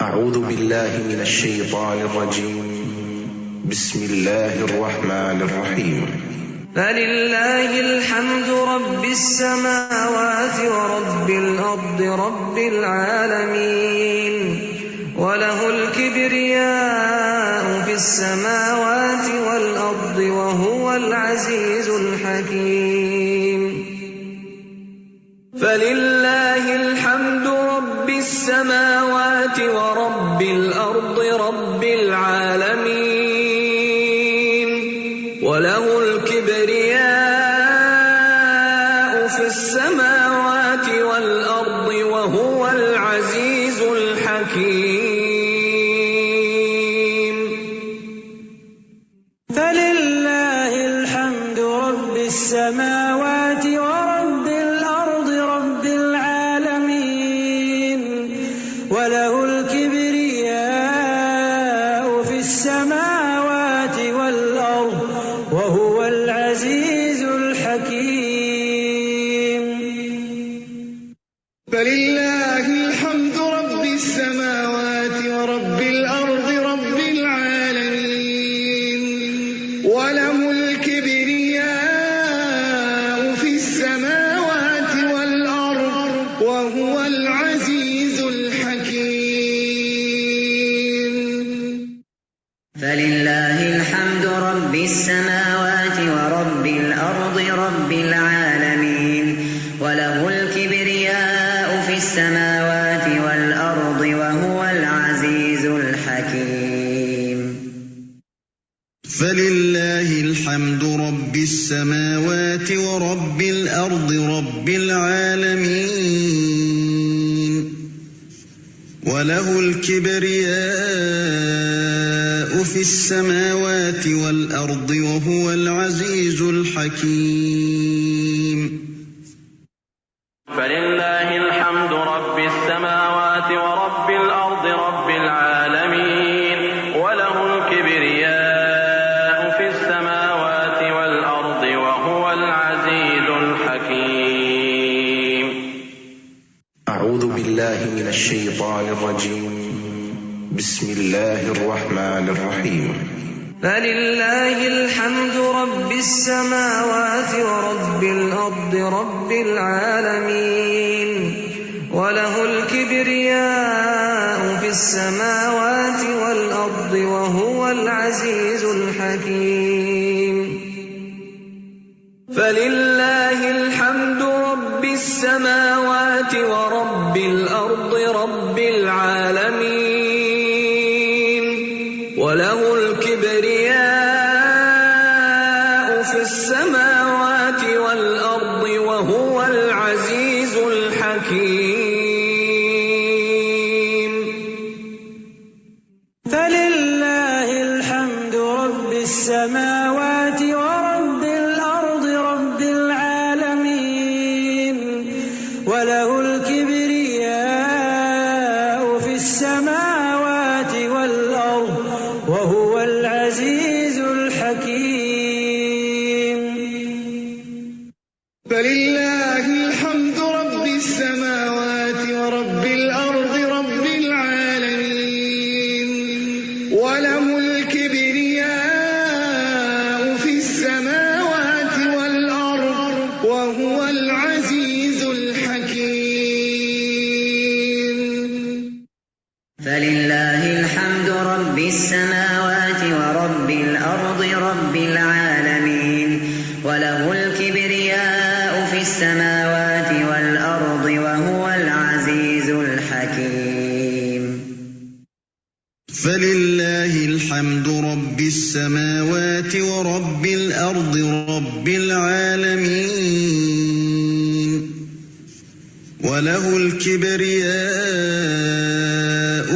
أعوذ بالله من الشيطان الرجيم. بسم الله الرحمن الرحيم. فلله الحمد رب السماوات ورب الأرض رب العالمين وله الكبرياء في السماوات والأرض وهو العزيز الحكيم. فلله الحمد رب السماوات ورب الأرض رب العالمين وله الكبرياء في السماوات والأرض وهو العزيز الحكيم. فلله الحمد رب السماوات ورب الأرض رب العالمين وله الكبرياء في السماوات والأرض وهو العزيز الحكيم. فلله الحمد رب السماوات ورب الأرض رب العالمين وله الكبرياء في السماوات والأرض وهو العزيز الحكيم. فلله الحمد رب السماوات ورب الأرض رب العالمين وله الكبرياء في السماوات والأرض وهو العزيز الحكيم. فلله الحمد رب السماوات ورب الأرض رب العالمين وله الكبرياء في السماوات والأرض وهو العزيز الحكيم. فلله الحمد رب السماوات ورب الأرض رب العالمين وله الكبرياء في السماوات والأرض وهو العزيز الحكيم. أعوذ بالله من الشيطان الرجيم. بسم الله الرحمن الرحيم. فلله الحمد رب السماوات ورب الأرض رب العالمين وله الكبرياء في السماوات والأرض وهو العزيز الحكيم. فلله الحمد رب السماوات ورب الأرض رب العالمين وله الكبرياء في السماوات والأرض وهو العزيز الحكيم. فلله الحمد رب السماوات ورب الأرض رب العالمين وله الكبرياء في السماوات والأرض وهو العزيز الحكيم. فلله الحمد رب السماوات ورب الأرض رب العالمين وله الكبرياء في السماوات والأرض وهو العزيز الحكيم. فلله الحمد رب السماوات ورب الأرض رب العالمين وله الكبرياء في السماوات والأرض وهو العزيز الحكيم. فلله الحمد رب السماوات ورب الأرض رب العالمين وله الكبرياء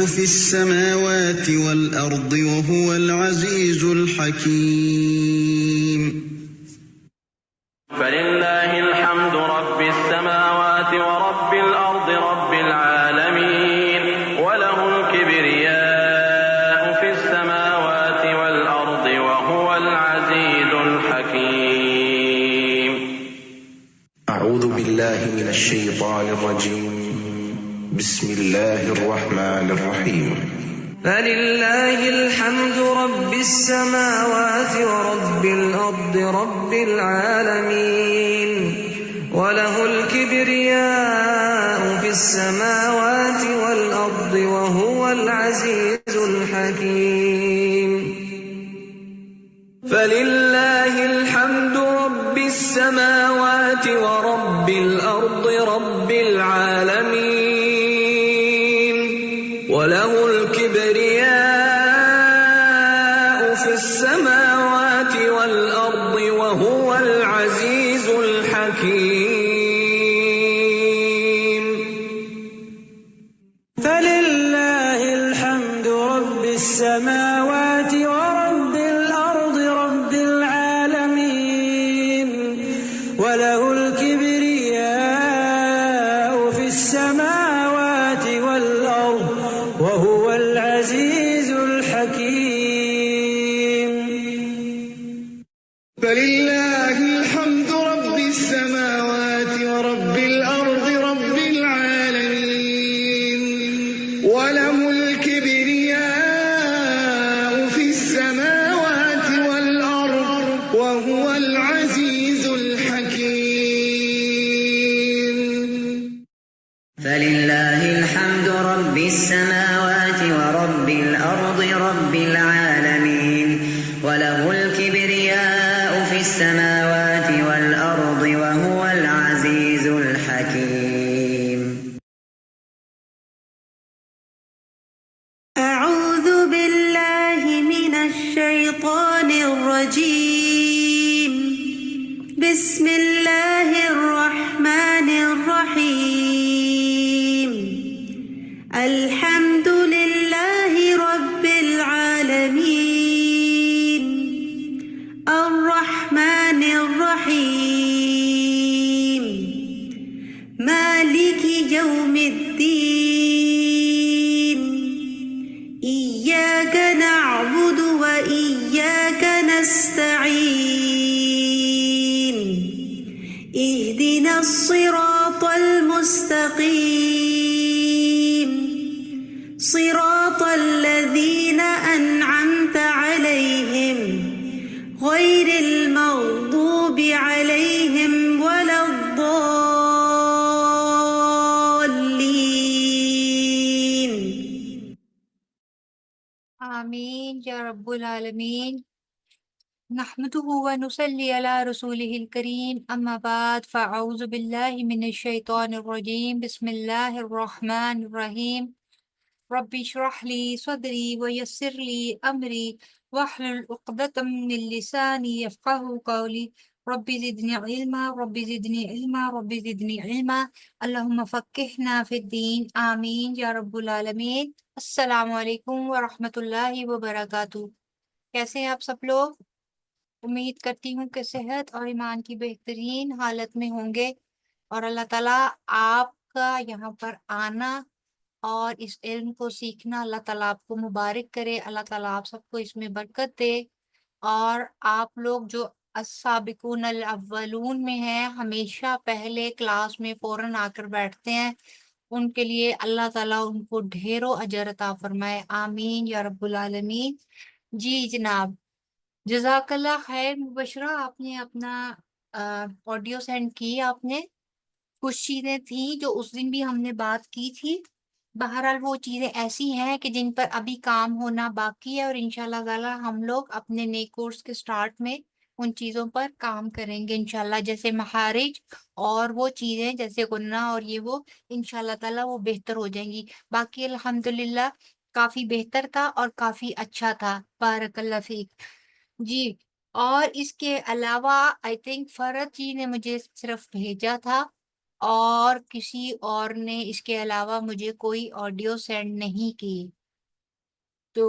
في السماوات والأرض وهو العزيز الحكيم. فلله الحمد رب السماوات ورب الأرض رب العالمين وله الكبرياء في السماوات والأرض وهو العزيز الحكيم. أعوذ بالله من الشيطان الرجيم. بسم الله الرحمن الرحيم فلله الحمد رب السماوات ورب الأرض رب العالمين وله الكبرياء في السماوات والأرض وهو العزيز الحكيم فلله الحمد رب السماوات ورب الأرض رب العالمين وله الكبرياء في السماوات والأرض وهو العزيز الحكيم فلله الحمد رب السماوات ورب الأرض رب العالمين وله الكبرياء في السماوات والأرض وهو العزيز الحكيم فلله الحمد رب السماوات ورب الأرض رب العالمين وله الكبرياء في السماوات والأرض وهو العزيز الحكيم فلله الحمد رب السماوات ورب الأرض رب العالمين وله الكبرياء في السماوات والأرض وهو العزيز الحكيم أعوذ بالله من الشيطان الرجيم بسم الله الرحمن الرحيم الحمد لله رب العالمين الرحمن الرحيم مالك يوم الدين إياك نعبد وإياك نستعين اهدنا الصراط المستقيم صراط الذين أنعمت عليهم غير المغضوب عليهم ولا الضالين آمین یا رب العالمین نحمده ونصلي على رسوله الكريم أما بعد فأعوذ بالله من الشيطان الرجيم بسم الله الرحمن الرحيم رب اشرح لي صدري ويسر لي أمري واحلل عقدة من لساني يفقهوا قولي رب زدني علما رب زدني علما رب زدني علما اللهم فقهنا في الدين آمین یا رب العالمین۔ السلام علیکم ورحمۃ اللہ وبرکاتہ۔ کیسے ہیں آپ سب لوگ؟ امید کرتی ہوں کہ صحت اور ایمان کی بہترین حالت میں ہوں گے، اور اللہ تعالیٰ آپ کا یہاں پر آنا اور اس علم کو سیکھنا اللہ تعالیٰ آپ کو مبارک کرے، اللہ تعالیٰ آپ سب کو اس میں برکت دے، اور آپ لوگ جو السابقون الاولون میں ہیں، ہمیشہ پہلے کلاس میں فوراً آ کر بیٹھتے ہیں، ان کے لیے اللہ تعالیٰ ان کو ڈھیروں اجر عطا فرمائے، آمین یا رب العالمین۔ جی جناب، جزاک اللہ خیر مبشرہ، آپ نے اپنا آڈیو سینڈ کی، آپ نے کچھ چیزیں تھیں جو اس دن بھی ہم نے بات کی تھی، بہرحال وہ چیزیں ایسی ہیں کہ جن پر ابھی کام ہونا باقی ہے، اور انشاءاللہ تعالی ہم لوگ اپنے نئے کورس کے سٹارٹ میں ان چیزوں پر کام کریں گے انشاءاللہ، جیسے مخارج اور وہ چیزیں جیسے غنہ اور یہ وہ انشاءاللہ تعالی وہ بہتر ہو جائیں گی۔ باقی الحمدللہ کافی بہتر تھا اور کافی اچھا تھا، بارک اللہ فیک۔ جی، اور اس کے علاوہ آئی تھنک فرد جی نے مجھے صرف بھیجا تھا، اور کسی اور نے اس کے علاوہ مجھے کوئی آڈیو سینڈ نہیں کی۔ تو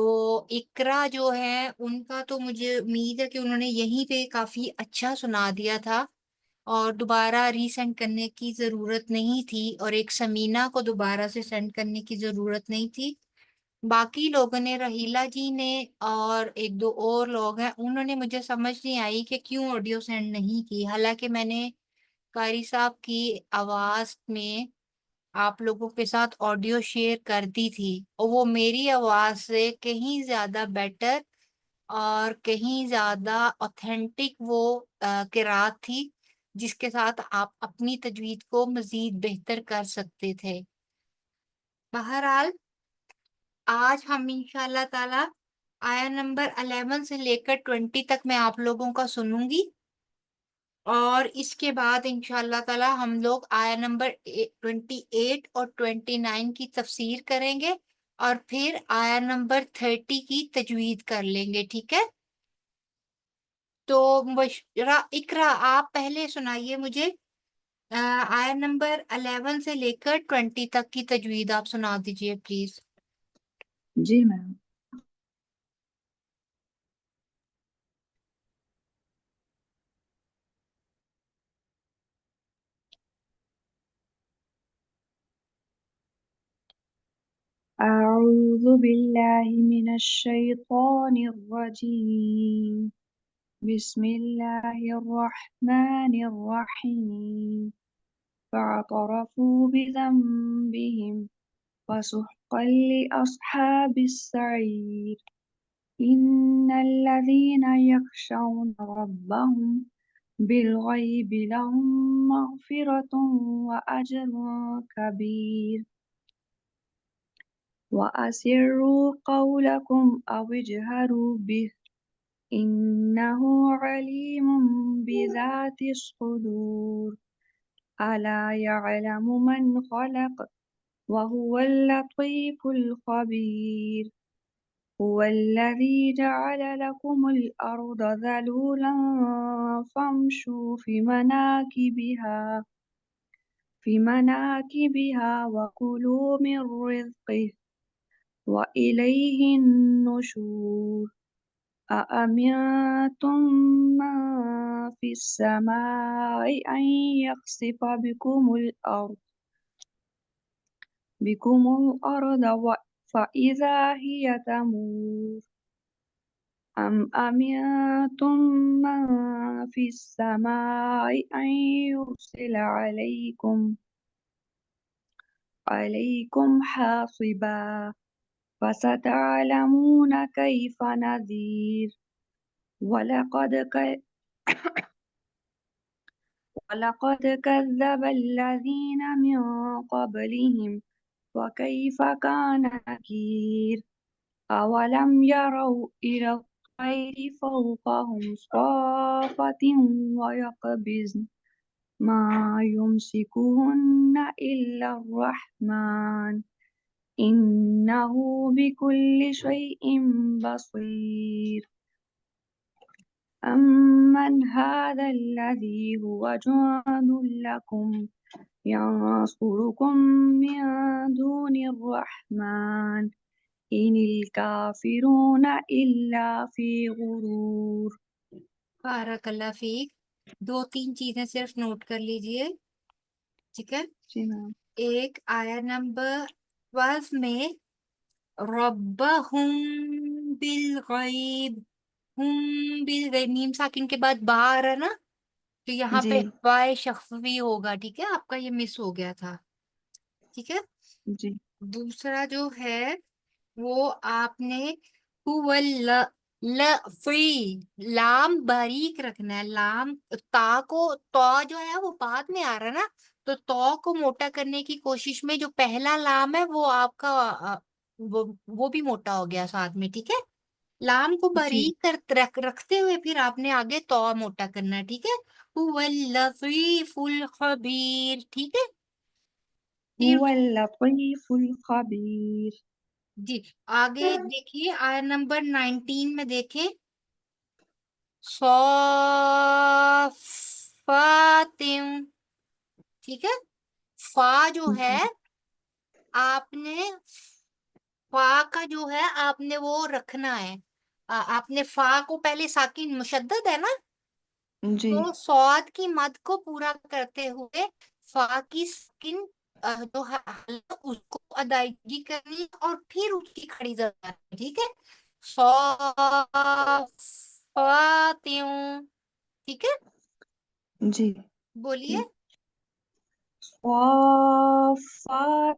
اقرا جو ہے ان کا تو مجھے امید ہے کہ انہوں نے یہیں پہ کافی اچھا سنا دیا تھا، اور دوبارہ ری سینڈ کرنے کی ضرورت نہیں تھی، اور ایک سمینہ کو دوبارہ سے سینڈ کرنے کی ضرورت نہیں تھی۔ باقی لوگوں نے، رحیلہ جی نے اور ایک دو اور لوگ ہیں، انہوں نے مجھے سمجھ نہیں آئی کہ کیوں آڈیو سینڈ نہیں کی، حالانکہ میں نے قاری صاحب کی آواز میں آپ لوگوں کے ساتھ آڈیو شیئر کر دی تھی، اور وہ میری آواز سے کہیں زیادہ بیٹر اور کہیں زیادہ اوتھینٹک وہ قرات تھی، جس کے ساتھ آپ اپنی تجوید کو مزید بہتر کر سکتے تھے۔ بہرحال آج ہم انشاءاللہ تعالی آیا نمبر 11 سے لے کر 20 تک میں آپ لوگوں کا سنوں گی، اور اس کے بعد انشاءاللہ تعالی ہم لوگ آیا نمبر 28 اور 29 کی تفسیر کریں گے، اور پھر آیا نمبر 30 کی تجوید کر لیں گے، ٹھیک ہے؟ تو بشرا اقرا آپ پہلے سنائیے مجھے آیا نمبر 11 سے لے کر 20 تک کی تجوید آپ سنا دیجئے پلیز۔ جی میم۔ أعوذ بالله من الشيطان الرجيم بسم الله الرحمن الرحيم فاعترفوا بذنبهم فسحقا لأصحاب السعير إن الذين يخشون ربهم بالغيب لهم مغفرة وأجر كبير وأسروا قولكم أو اجهروا به إنه عليم بذات الصدور ألا يعلم من خلق وهو اللطيف الخبير هو الذي جعل لكم الأرض ذلولا فامشوا في مناكبها وكلوا من رزقه وإليه النشور أأمنتم من في السماء أن يخسف بكم الأرض فإذا هي تمور أم أمنتم من في السماء أن يرسل عليكم حاصبا فستعلمون كيف نذير ولقد كذب الذين من قبلهم وكيف كان نكير أولم يروا إلى الطير فوقهم صافات ويقبضن ما يمسكهن إلا الرحمن إنه بكل شيء بصير أمن هذا الذي هو جند لكم ينصركم من دون الرحمن إن الكافرون إلا في غرور۔ بارک اللہ فیک۔ 2-3 چیزیں صرف نوٹ کر لیجئے، ٹھیک ہے؟ جی میم۔ ایک آیا نمبر 12 میں ربہم بالغیب، میم ساکن کے بعد با آ رہا نا، تو یہاں پہ جی وائے شفوی ہوگا، ٹھیک ہے؟ آپ کا یہ مس ہو گیا تھا، ٹھیک ہے؟ جی دوسرا جو ہے وہ آپ نے فری لام باریک رکھنا ہے، لام تا جو ہے وہ بعد میں آ رہا ہے نا، تو تو کو موٹا کرنے کی کوشش میں جو پہلا لام ہے وہ آپ کا وہ بھی موٹا ہو گیا ساتھ میں، ٹھیک ہے؟ لام کو جی باریک رکھتے ہوئے پھر آپ نے آگے تو موٹا کرنا ہے، ٹھیک ہے؟ هو اللطیف الخبیر، ٹھیک ہے؟ هو اللطيف الخبير۔ جی آگے دیکھیے آیا نمبر 19 میں دیکھیں صافات، ٹھیک ہے؟ فا جو ہے آپ نے فا کا جو ہے آپ نے وہ رکھنا ہے، آپ نے فا کو پہلے ساکن مشدد ہے نا، جی تو صاد کی مد کو پورا کرتے ہوئے فا کی ساکن جو ہے اس کو ادائیگی کرنی اور پھر اس کی کھڑی زبان، ٹھیک ہے؟ صافات، ٹھیک ہے؟ جی بولیے۔ صافات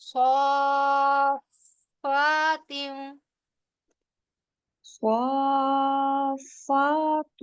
صافات صافات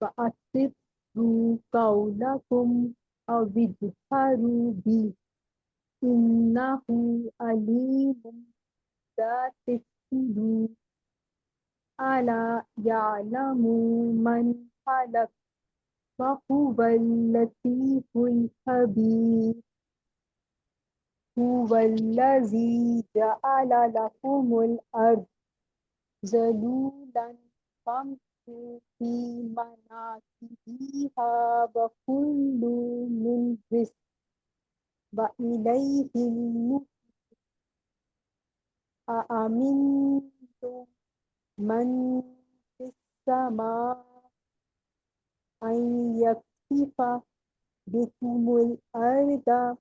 فأسروا قولكم أو اجهروا به إنه عليم ذات الصدور. ألا يعلم من خلق وهو اللطيف الخبير. هو الذي جعل لكم الأرض ذلولا فامشوا في مناكبها وكل من رزق وإليه النشور. أأمنتم من في السماء أن يخسف بكم الأرض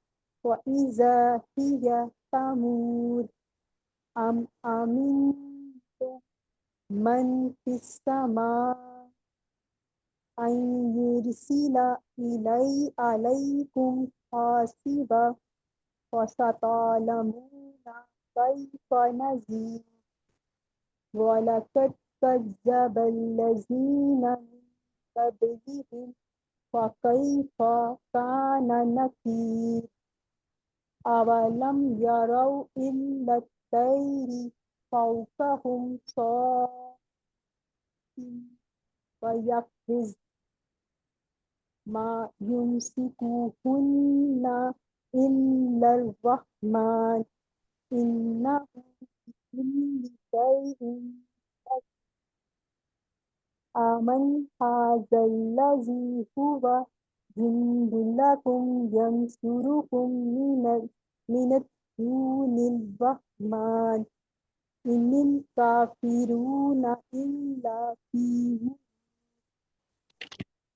وإذا هي تمور. أم أمنتم من في السماء أن يرسل عليكم حاصبا فستعلمون كيف نذير. ولقد كذب الذين من قبلهم فكيف كان نكير. أولم يروا إلا الطير فوقهم ويقبض ما يمسكوهن إلا الرحمن إنه بكل شيء بصير. آمن هذا الذي هو جند لكم ينصركم من دون الرحمن إن الكافرون إلا في.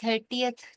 30th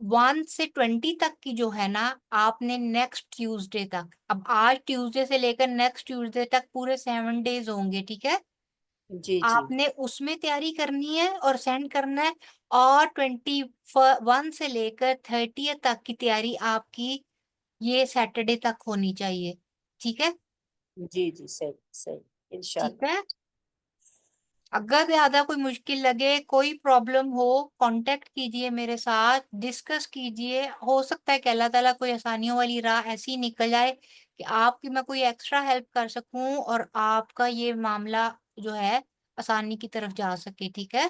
1 سے 20 تک کی جو ہے نا آپ نے نیکسٹ ٹیوزڈے تک، اب آج ٹیوزڈے سے لے کر نیکسٹ ٹیوزڈے تک پورے 7 ڈیز ہوں گے، ٹھیک ہے؟ جی جی آپ نے اس میں تیاری کرنی ہے اور سینڈ کرنا ہے، اور 21 سے لے کر 30 تک کی تیاری آپ کی یہ سیٹرڈے تک ہونی چاہیے، ٹھیک ہے؟ جی جی صحیح صحیح ٹھیک انشاءاللہ. ہے؟ اگر زیادہ کوئی مشکل لگے، کوئی پرابلم ہو، کانٹیکٹ کیجئے میرے ساتھ، ڈسکس کیجئے، ہو سکتا ہے کہ اللہ تعالیٰ کوئی آسانیوں والی راہ ایسی نکل جائے کہ آپ کی میں کوئی ایکسٹرا ہیلپ کر سکوں اور آپ کا یہ معاملہ جو ہے آسانی کی طرف جا سکے، ٹھیک ہے؟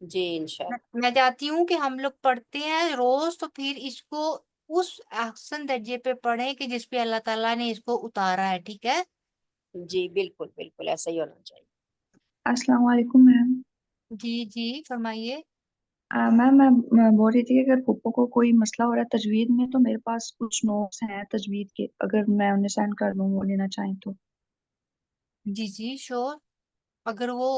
جی انشاءاللہ. میں چاہتی ہوں کہ ہم لوگ پڑھتے ہیں روز، تو پھر اس کو اس احسن درجے پہ پڑھیں کہ جس پہ اللہ تعالیٰ نے اس کو اتارا ہے، ٹھیک ہے؟ جی بالکل بالکل ایسا ہی ہونا چاہیے. السلام علیکم میم. جی جی فرمائیے. میم میں بول رہی تھی کہ اگر پھپھو کو کوئی مسئلہ ہو رہا ہے تجوید میں تو میرے پاس کچھ نوٹس ہیں تجوید کے، اگر میں انہیں سینڈ کر دوں وہ لینا چاہیں تو. جی جی شور، اگر وہ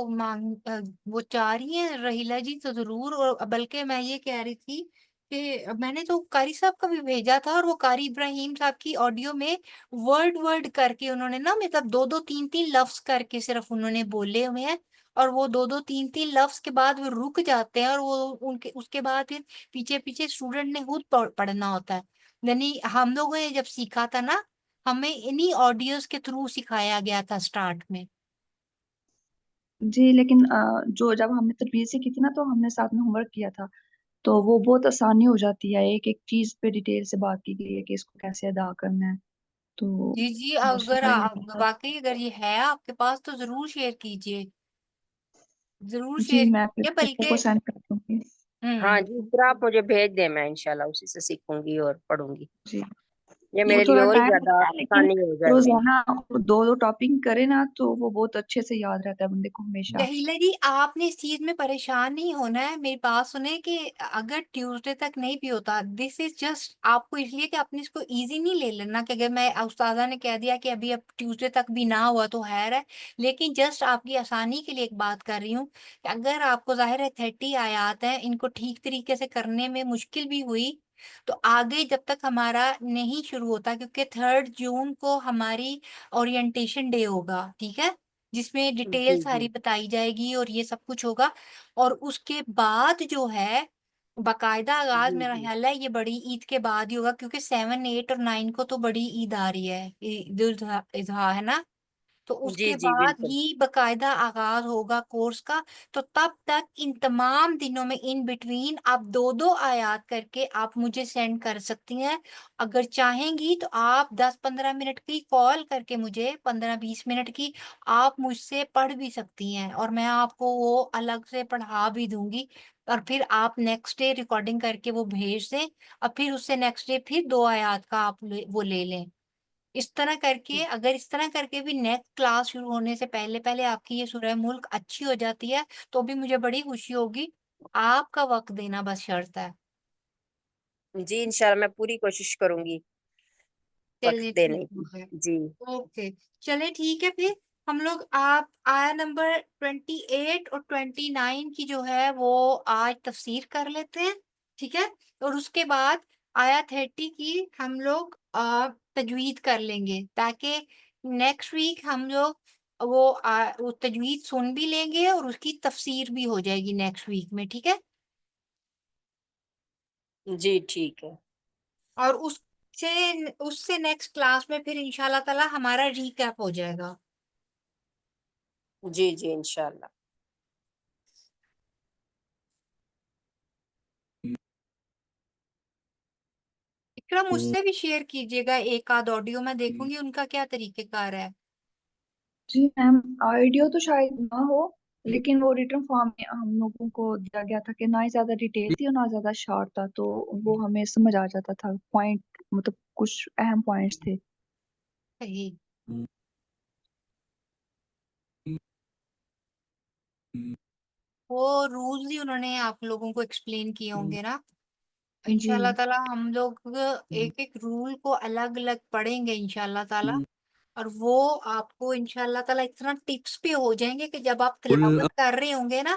وہ چاہ رہی ہیں رحیلہ جی تو ضرور، اور بلکہ میں یہ کہہ رہی تھی کہ میں نے تو قاری صاحب کا بھی بھیجا تھا، اور وہ قاری ابراہیم صاحب کی آڈیو میں ورڈ کر کے انہوں نے نا، مطلب 2 2 3 3 لفظ کر کے صرف انہوں نے بولے ہوئے ہیں، اور وہ 2 2 3 3 لفظ کے بعد وہ رک جاتے ہیں، اور وہ ان کے اس کے بعد پھر پیچھے پیچھے اسٹوڈنٹ نے خود پڑھنا ہوتا ہے. یعنی ہم لوگوں نے جب سیکھا تھا نا، ہمیں انہی آڈیوز کے تھرو سکھایا گیا تھا اسٹارٹ میں. جی لیکن جو جب ہم نے تجوید سے کی تھی نا تو ہم نے ساتھ میں ہوم ورک کیا تھا، تو وہ بہت آسانی ہو جاتی ہے، ایک ایک چیز پہ ڈیٹیل سے بات کی گئی ہے کہ اس کو کیسے ادا کرنا ہے، تو جی جی، بہت اگر سارے لوگوں کا. واقعی اگر یہ ہے آپ کے پاس تو ضرور شیئر کیجئے، ضرور جی شیئر میں پھر کیجئے، پھپھو کو بلکہ سینڈ کر دوں گی. ہاں ہوں جی پھر آپ مجھے بھیج دیں، میں انشاءاللہ اسی سے سیکھوں گی اور پڑھوں گی. جی یہ وہ میرے لیے تھوڑا اور ہی ٹائم زیادہ لگتا ہے لیکن آسانی ہو جائے گی. روزانہ 2 2 ٹاپنگ کرے نا تو وہ بہت اچھے سے یاد رہتا ہے بندے کو ہمیشہ. جہیلہ جی، آپ نے اس چیز میں پریشان نہیں ہونا ہے، میری بات سنیں کہ اگر ٹیوزڈے تک نہیں بھی ہوتا، دس از جسٹ آپ کو اس لیے کہ آپ نے اس کو ایزی نہیں لے لینا کہ اگر میں استاذہ نے کہہ دیا کہ ابھی اب ٹیوزڈے تک بھی نہ ہوا تو خیر ہے، لیکن جسٹ آپ کی آسانی کے لیے ایک بات کر رہی ہوں کہ اگر آپ کو ظاہر ہے 30 آیات ہیں، ان کو ٹھیک طریقے سے کرنے میں مشکل بھی ہوئی تو آگے جب تک ہمارا نہیں شروع ہوتا، کیونکہ 3 جون کو ہماری اورینٹیشن ڈے ہوگا، ٹھیک ہے، جس میں ڈیٹیل جی جی ساری بتائی جائے گی اور یہ سب کچھ ہوگا، اور اس کے بعد جو ہے باقاعدہ آغاز جی میرا جی خیال ہے یہ بڑی عید کے بعد ہی ہوگا، کیونکہ 7 8 اور 9 کو تو بڑی عید آ رہی ہے، عید الاضحیٰ ہے نا، تو اس جی کے جی بعد بالکل. ہی باقاعدہ آغاز ہوگا کورس کا. تو تب تک ان تمام دنوں میں ان بٹوین آپ 2 2 آیات کر کے آپ مجھے سینڈ کر سکتی ہیں. اگر چاہیں گی تو آپ 10 15 منٹ کی کال کر کے مجھے 15 20 منٹ کی آپ مجھ سے پڑھ بھی سکتی ہیں، اور میں آپ کو وہ الگ سے پڑھا بھی دوں گی، اور پھر آپ نیکسٹ ڈے ریکارڈنگ کر کے وہ بھیج دیں، اور پھر اس سے نیکسٹ ڈے پھر 2 آیات کا آپ وہ لے لیں. اس طرح کر کے، اگر اس طرح کر کے بھی نیکسٹ کلاس شروع ہونے سے پہلے پہلے آپ کی یہ سورہ ملک اچھی ہو جاتی ہے تو بھی مجھے بڑی خوشی ہوگی. آپ کا وقت دینا بس شرط ہے. جی انشاءاللہ میں پوری کوشش کروں گی وقت چلیے دینے کی. ٹھیک ہے، جی اوکے، چلے ٹھیک ہے، پھر ہم لوگ آپ آیا نمبر 28 اور 29 کی جو ہے وہ آج تفسیر کر لیتے ہیں، ٹھیک ہے، اور اس کے بعد آیا 30 کی ہم لوگ تجوید کر لیں گے، تاکہ نیکسٹ ویک ہم لوگ وہ تجوید سن بھی لیں گے اور اس کی تفسیر بھی ہو جائے گی نیکسٹ ویک میں، ٹھیک ہے. جی ٹھیک ہے. اور سے اس سے نیکسٹ کلاس میں پھر انشاءاللہ تعالی ہمارا ریکیپ ہو جائے گا. جی جی انشاءاللہ. اکرم مجھ سے بھی شیئر کیجیے گا ایک آدھ آڈیو، میں دیکھوں گی ان کا کیا طریقہ کار ہے. جی میم آئیڈیو تو شاید نہ ہو، لیکن وہ ریٹرن فارم میں ہم لوگوں کو دیا گیا تھا کہ نہ ہی زیادہ ڈیٹیل تھی اور نہ زیادہ شارٹ تھا، تو وہ ہمیں سمجھ آ جاتا تھا پوائنٹ، مطلب کچھ اہم پوائنٹس تھے. صحیح. وہ رولز ہی انہوں نے آپ لوگوں کو ایکسپلین کیے ہوں گے نا. جی انشاءاللہ تعالی ہم لوگ ایک ایک رول کو الگ الگ پڑھیں گے انشاءاللہ تعالی، اور وہ آپ کو انشاءاللہ تعالی اتنا ٹپس پہ ہو جائیں گے کہ جب آپ تلاوت کر رہے ہوں گے نا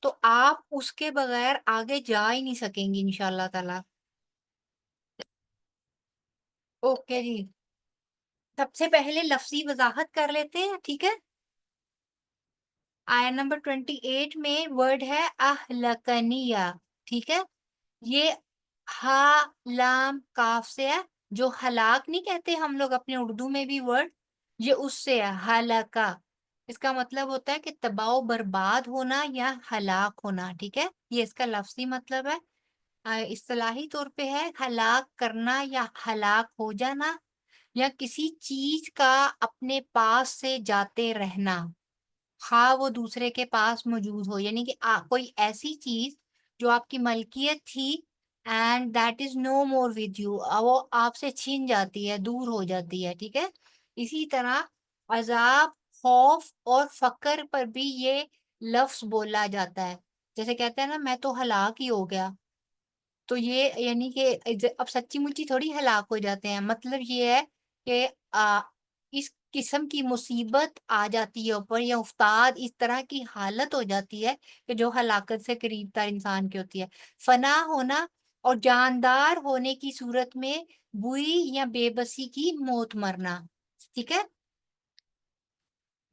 تو آپ اس کے بغیر آگے جا ہی نہیں سکیں گی انشاءاللہ تعالی. اوکے جی، سب سے پہلے لفظی وضاحت کر لیتے ہیں، ٹھیک ہے. آیا نمبر 28 میں ورڈ ہے اہلکنیہ، ٹھیک ہے. یہ ہا لام کاف سے ہے، جو ہلاک نہیں کہتے ہم لوگ اپنے اردو میں بھی ورڈ، یہ اس سے ہے ہلاکا. اس کا مطلب ہوتا ہے کہ تباہ و برباد ہونا یا ہلاک ہونا، ٹھیک ہے. یہ اس کا لفظی مطلب ہے. اصطلاحی طور پہ ہے ہلاک کرنا یا ہلاک ہو جانا، یا کسی چیز کا اپنے پاس سے جاتے رہنا، ہاں وہ دوسرے کے پاس موجود ہو. یعنی کہ کوئی ایسی چیز جو آپ کی ملکیت تھی and that is no more with you, وہ آپ سے چھین جاتی ہے، دور ہو جاتی ہے، ٹھیک ہے. اسی طرح عذاب، خوف اور فقر پر بھی یہ لفظ بولا جاتا ہے. جیسے کہتے ہیں نا میں تو ہلاک ہی ہو گیا، تو یہ یعنی کہ اب سچی مچی تھوڑی ہلاک ہو جاتے ہیں. مطلب یہ ہے کہ اس قسم کی مصیبت آ جاتی ہے اوپر، یا افتاد اس طرح کی حالت ہو جاتی ہے کہ جو ہلاکت سے قریب تر انسان کی ہوتی ہے. فنا ہونا اور جاندار ہونے کی صورت میں بری یا بے بسی کی موت مرنا، ٹھیک ہے.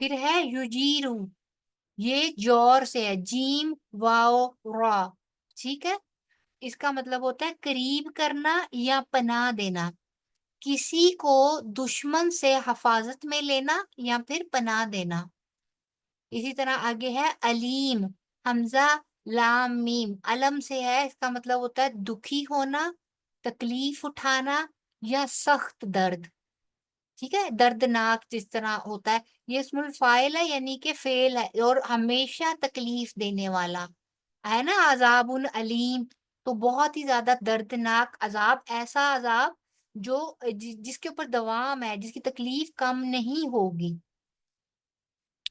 پھر ہے یجیرو، یہ جور سے ہے، جیم واو را، ٹھیک ہے. اس کا مطلب ہوتا ہے قریب کرنا یا پناہ دینا، کسی کو دشمن سے حفاظت میں لینا یا پھر پناہ دینا. اسی طرح آگے ہے علیم، حمزہ لام میم، علم سے ہے، اس کا مطلب ہوتا ہے دکھی ہونا، تکلیف اٹھانا یا سخت درد، ٹھیک ہے. دردناک جس طرح ہوتا ہے، یہ اسم الفاعل ہے یعنی کہ فعل ہے، اور ہمیشہ تکلیف دینے والا ہے نا. عذاب علیم تو بہت ہی زیادہ دردناک عذاب، ایسا عذاب جو جس کے اوپر دوام ہے، جس کی تکلیف کم نہیں ہوگی.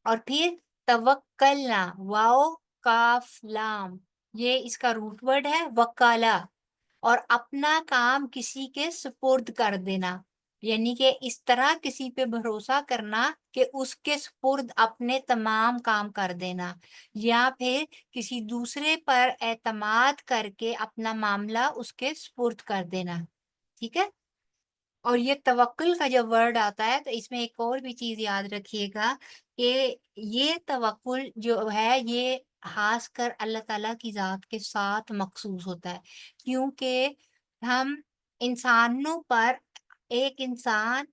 اور پھر توکلنا، واو کاف لام، یہ اس کا روٹ ورڈ ہے وکالا، اور اپنا کام کسی کے سپرد کر دینا. یعنی کہ اس طرح کسی پہ بھروسہ کرنا کہ اس کے سپرد اپنے تمام کام کر دینا، یا پھر کسی دوسرے پر اعتماد کر کے اپنا معاملہ اس کے سپرد کر دینا، ٹھیک ہے. اور یہ توکل کا جو ورڈ آتا ہے تو اس میں ایک اور بھی چیز یاد رکھیے گا کہ یہ توکل جو ہے یہ خاص کر اللہ تعالیٰ کی ذات کے ساتھ مخصوص ہوتا ہے، کیونکہ ہم انسانوں پر، ایک انسان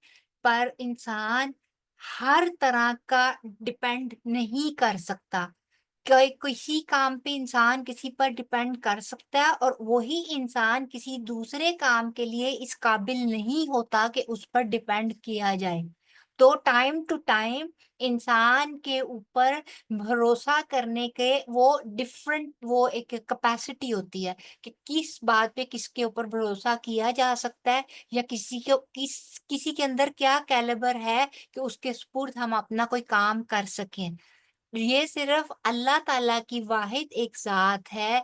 پر انسان ہر طرح کا ڈپینڈ نہیں کر سکتا. کسی کام پہ انسان کسی پر ڈپینڈ کر سکتا ہے، اور وہی انسان کسی دوسرے کام کے لیے اس قابل نہیں ہوتا کہ اس پر ڈپینڈ کیا جائے. تو ٹائم ٹو ٹائم انسان کے اوپر بھروسہ کرنے کے وہ ڈفرینٹ، وہ ایک کیپیسٹی ہوتی ہے کہ کس بات پہ کس کے اوپر بھروسہ کیا جا سکتا ہے، یا کسی کے اندر کیا کیلیبر ہے کہ اس کے سپرد ہم اپنا کوئی کام کر سکیں. یہ صرف اللہ تعالیٰ کی واحد ایک ذات ہے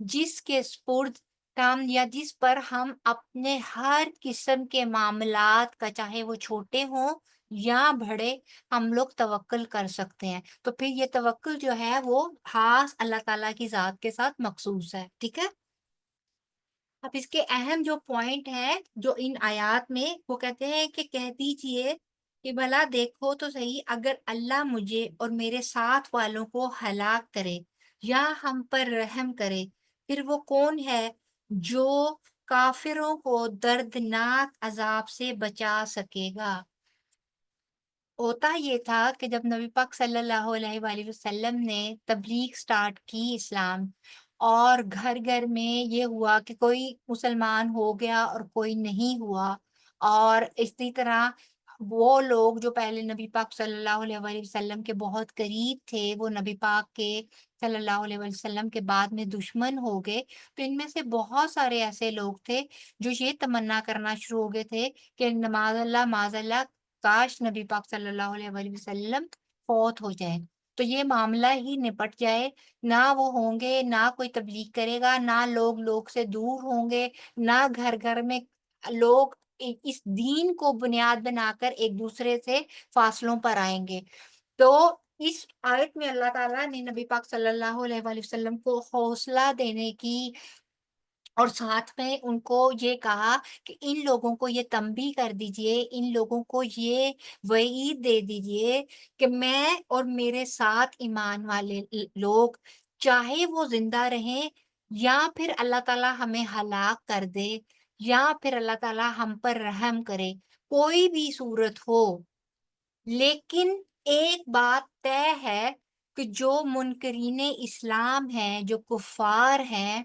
جس کے سپرد ہم، یا جس پر ہم اپنے ہر قسم کے معاملات کا، چاہے وہ چھوٹے ہوں یا بڑے، ہم لوگ توکل کر سکتے ہیں. تو پھر یہ توکل جو ہے وہ خاص اللہ تعالیٰ کی ذات کے ساتھ مخصوص ہے، ٹھیک ہے. اب اس کے اہم جو پوائنٹ ہے جو ان آیات میں، وہ کہتے ہیں کہ کہہ دیجئے کہ بھلا دیکھو تو صحیح، اگر اللہ مجھے اور میرے ساتھ والوں کو ہلاک کرے یا ہم پر رحم کرے، پھر وہ کون ہے جو کافروں کو دردناک عذاب سے بچا سکے گا. ہوتا یہ تھا کہ جب نبی پاک صلی اللہ علیہ وآلہ وسلم نے تبلیغ سٹارٹ کی اسلام، اور گھر گھر میں یہ ہوا کہ کوئی مسلمان ہو گیا اور کوئی نہیں ہوا، اور اسی طرح وہ لوگ جو پہلے نبی پاک صلی اللہ علیہ وآلہ وسلم کے بہت قریب تھے، وہ نبی پاک کے صلی اللہ علیہ وآلہ وسلم کے بعد میں دشمن ہو گئے. تو ان میں سے بہت سارے ایسے لوگ تھے جو یہ تمنا کرنا شروع ہو گئے تھے کہ معاذ اللہ کاش نبی پاک صلی اللہ علیہ وآلہ وسلم فوت ہو جائے تو یہ معاملہ ہی نپٹ جائے، نہ وہ ہوں گے، نہ کوئی تبلیغ کرے گا، نہ لوگ سے دور ہوں گے، نہ گھر گھر میں لوگ اس دین کو بنیاد بنا کر ایک دوسرے سے فاصلوں پر آئیں گے. تو اس آیت میں اللہ تعالیٰ نے نبی پاک صلی اللہ علیہ وآلہ وسلم کو حوصلہ دینے کی اور ساتھ میں ان کو یہ کہا کہ ان لوگوں کو یہ تنبیہ کر دیجئے، ان لوگوں کو یہ وعید دے دیجئے کہ میں اور میرے ساتھ ایمان والے لوگ چاہے وہ زندہ رہیں یا پھر اللہ تعالیٰ ہمیں ہلاک کر دے یا پھر اللہ تعالیٰ ہم پر رحم کرے، کوئی بھی صورت ہو، لیکن ایک بات طے ہے کہ جو منکرین اسلام ہیں، جو کفار ہیں،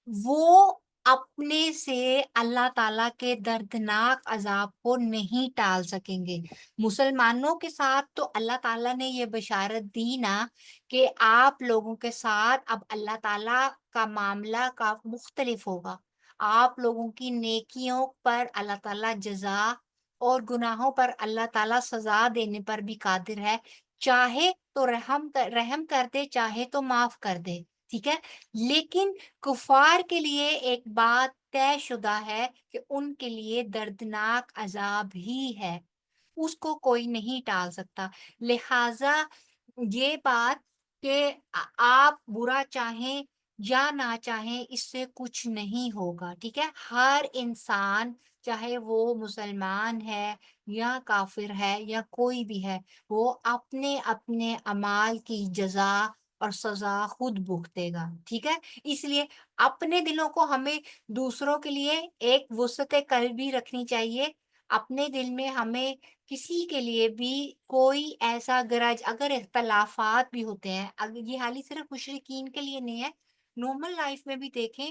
وہ اپنے سے اللہ تعالیٰ کے دردناک عذاب کو نہیں ٹال سکیں گے۔ مسلمانوں کے ساتھ تو اللہ تعالیٰ نے یہ بشارت دی نا کہ آپ لوگوں کے ساتھ اب اللہ تعالیٰ کا معاملہ کا مختلف ہوگا، آپ لوگوں کی نیکیوں پر اللہ تعالیٰ جزا اور گناہوں پر اللہ تعالیٰ سزا دینے پر بھی قادر ہے، چاہے تو رحم کر دے، چاہے تو معاف کر دے، ٹھیک ہے۔ لیکن کفار کے لیے ایک بات طے شدہ ہے کہ ان کے لیے دردناک عذاب ہی ہے، اس کو کوئی نہیں ٹال سکتا۔ لہٰذا یہ بات کہ آپ برا چاہیں یا نہ چاہیں اس سے کچھ نہیں ہوگا، ٹھیک ہے۔ ہر انسان چاہے وہ مسلمان ہے یا کافر ہے یا کوئی بھی ہے، وہ اپنے اپنے اعمال کی جزا اور سزا خود بھگتے گا، ٹھیک ہے۔ اس لیے اپنے دلوں کو ہمیں دوسروں کے لیے ایک وسعت قلبی رکھنی چاہیے، اپنے دل میں ہمیں کسی کے لیے بھی کوئی ایسا گرج، اگر اختلافات بھی ہوتے ہیں، اگر یہ حالی صرف مشرکین کے لیے نہیں ہے، نارمل لائف میں بھی دیکھیں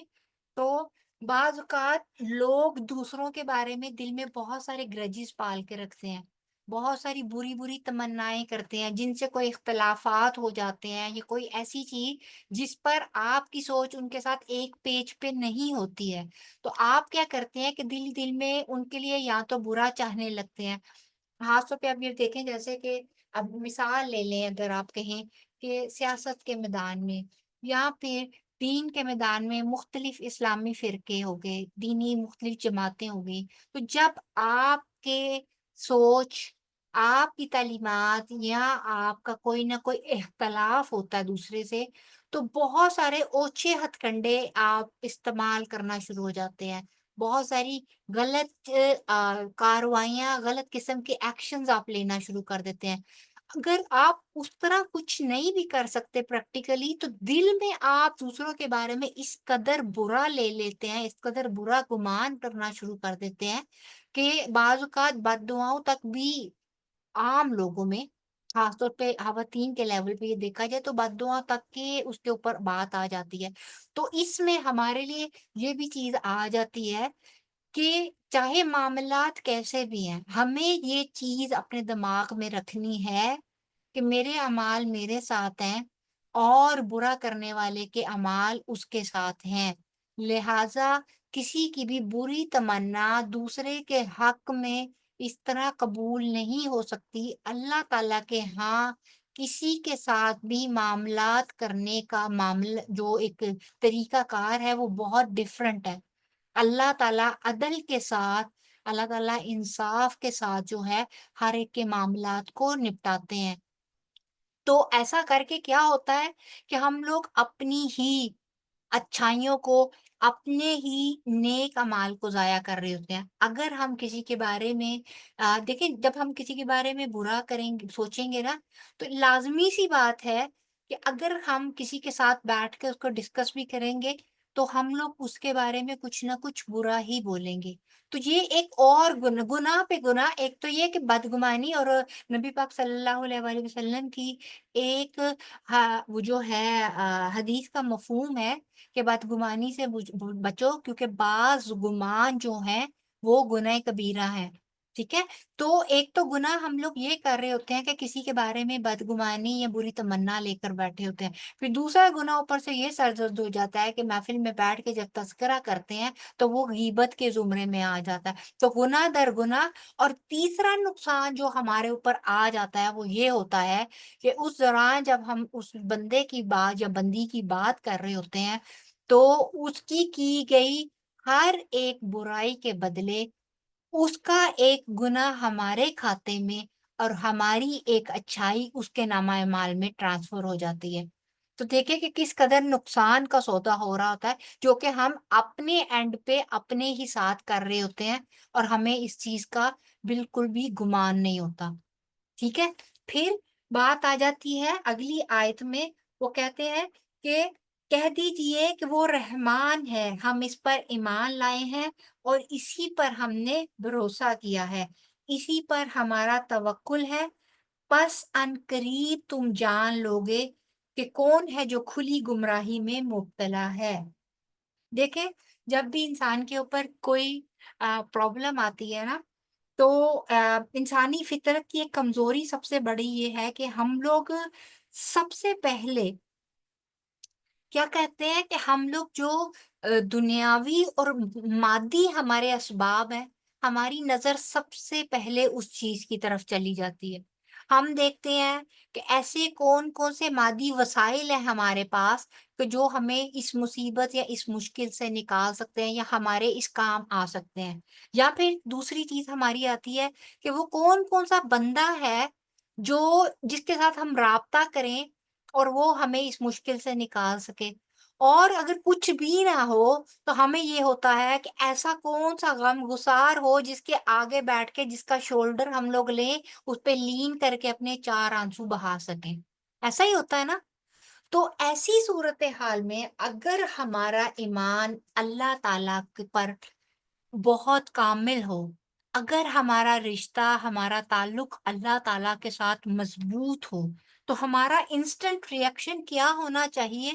تو بعض اوقات لوگ دوسروں کے بارے میں دل میں بہت سارے گرجز پال کے رکھتے ہیں، بہت ساری بری بری تمنائیں کرتے ہیں، جن سے کوئی اختلافات ہو جاتے ہیں یا کوئی ایسی چیز جس پر آپ کی سوچ ان کے ساتھ ایک پیج پہ نہیں ہوتی ہے، تو آپ کیا کرتے ہیں کہ دل دل میں ان کے لیے یا تو برا چاہنے لگتے ہیں۔ خاص طور پہ آپ یہ دیکھیں جیسے کہ اب مثال لے لیں، اگر آپ کہیں کہ سیاست کے میدان میں یا پھر دین کے میدان میں مختلف اسلامی فرقے ہو گئے، دینی مختلف جماعتیں ہو گئی، تو جب آپ کے سوچ، آپ کی تعلیمات یا آپ کا کوئی نہ کوئی اختلاف ہوتا ہے دوسرے سے، تو بہت سارے اوچھے ہتھ کنڈے آپ استعمال کرنا شروع ہو جاتے ہیں، بہت ساری غلط کارروائیاں، غلط قسم کے ایکشنز آپ لینا شروع کر دیتے ہیں۔ اگر آپ اس طرح کچھ نہیں بھی کر سکتے پریکٹیکلی، تو دل میں آپ دوسروں کے بارے میں اس قدر برا لے لیتے ہیں، اس قدر برا گمان کرنا شروع کر دیتے ہیں کہ بعض اوقات بد دعاؤں تک بھی عام لوگوں میں، خاص طور پہ خواتین کے لیول پہ یہ دیکھا جائے تو بد دعا تک کے اس کے اوپر بات آ جاتی ہے۔ تو اس میں ہمارے لیے یہ بھی چیز آ جاتی ہے کہ چاہے معاملات کیسے بھی ہیں، ہمیں یہ چیز اپنے دماغ میں رکھنی ہے کہ میرے اعمال میرے ساتھ ہیں اور برا کرنے والے کے اعمال اس کے ساتھ ہیں، لہٰذا کسی کی بھی بری تمنا دوسرے کے حق میں اس طرح قبول نہیں ہو سکتی۔ اللہ تعالیٰ کے ہاں کسی کے ساتھ بھی معاملات کرنے کا معاملہ جو ایک طریقہ کار ہے وہ بہت ڈیفرنٹ ہے۔ اللہ تعالیٰ عدل کے ساتھ، اللہ تعالیٰ انصاف کے ساتھ جو ہے ہر ایک کے معاملات کو نپٹاتے ہیں۔ تو ایسا کر کے کیا ہوتا ہے کہ ہم لوگ اپنی ہی اچھائیوں کو، اپنے ہی نیک اعمال کو ضائع کر رہے ہوتے ہیں۔ اگر ہم کسی کے بارے میں دیکھیں، جب ہم کسی کے بارے میں برا کریں گے، سوچیں گے نا، تو لازمی سی بات ہے کہ اگر ہم کسی کے ساتھ بیٹھ کے اس کو ڈسکس بھی کریں گے تو ہم لوگ اس کے بارے میں کچھ نہ کچھ برا ہی بولیں گے۔ تو یہ ایک اور گناہ پہ گناہ، ایک تو یہ کہ بدگمانی، اور نبی پاک صلی اللہ علیہ وآلہ وسلم کی ایک وہ جو ہے حدیث کا مفہوم ہے کہ بدگمانی سے بچو، کیونکہ بعض گمان جو ہیں وہ گناہ کبیرہ ہیں، ٹھیک ہے۔ تو ایک تو گناہ ہم لوگ یہ کر رہے ہوتے ہیں کہ کسی کے بارے میں بدگمانی یا بری تمنا لے کر بیٹھے ہوتے ہیں، پھر دوسرا گناہ اوپر سے یہ سرزد ہو جاتا ہے کہ محفل میں بیٹھ کے جب تذکرہ کرتے ہیں تو وہ غیبت کے زمرے میں آ جاتا ہے، تو گناہ در گناہ۔ اور تیسرا نقصان جو ہمارے اوپر آ جاتا ہے وہ یہ ہوتا ہے کہ اس دوران جب ہم اس بندے کی بات یا بندی کی بات کر رہے ہوتے ہیں تو اس کی گئی ہر ایک برائی کے بدلے اس کا ایک گناہ ہمارے کھاتے میں اور ہماری ایک اچھائی اس کے نامہ اعمال میں ٹرانسفر ہو جاتی ہے۔ تو دیکھیں کہ کس قدر نقصان کا سودا ہو رہا ہوتا ہے، جو کہ ہم اپنے اینڈ پہ اپنے ہی ساتھ کر رہے ہوتے ہیں اور ہمیں اس چیز کا بالکل بھی گمان نہیں ہوتا۔ ٹھیک ہے، پھر بات آ جاتی ہے اگلی آیت میں، وہ کہتے ہیں کہ کہہ دیجئے کہ وہ رحمان ہے، ہم اس پر ایمان لائے ہیں اور اسی پر ہم نے بھروسہ کیا ہے، اسی پر ہمارا توکل ہے، پس ان قریب تم جان لوگے کہ کون ہے جو کھلی گمراہی میں مبتلا ہے۔ دیکھیں، جب بھی انسان کے اوپر کوئی پرابلم آتی ہے نا، تو انسانی فطرت کی ایک کمزوری سب سے بڑی یہ ہے کہ ہم لوگ سب سے پہلے کیا کہتے ہیں کہ ہم لوگ جو دنیاوی اور مادی ہمارے اسباب ہیں، ہماری نظر سب سے پہلے اس چیز کی طرف چلی جاتی ہے۔ ہم دیکھتے ہیں کہ ایسے کون کون سے مادی وسائل ہیں ہمارے پاس کہ جو ہمیں اس مصیبت یا اس مشکل سے نکال سکتے ہیں یا ہمارے اس کام آ سکتے ہیں، یا پھر دوسری چیز ہماری آتی ہے کہ وہ کون کون سا بندہ ہے جو جس کے ساتھ ہم رابطہ کریں اور وہ ہمیں اس مشکل سے نکال سکے۔ اور اگر کچھ بھی نہ ہو تو ہمیں یہ ہوتا ہے کہ ایسا کون سا غم گسار ہو جس کے آگے بیٹھ کے جس کا شولڈر ہم لوگ لیں، اس پہ لین کر کے اپنے چار آنسو بہا سکیں۔ ایسا ہی ہوتا ہے نا؟ تو ایسی صورتحال میں اگر ہمارا ایمان اللہ تعالیٰ پر بہت کامل ہو، اگر ہمارا رشتہ، ہمارا تعلق اللہ تعالیٰ کے ساتھ مضبوط ہو، تو ہمارا انسٹنٹ ریئیکشن کیا ہونا چاہیے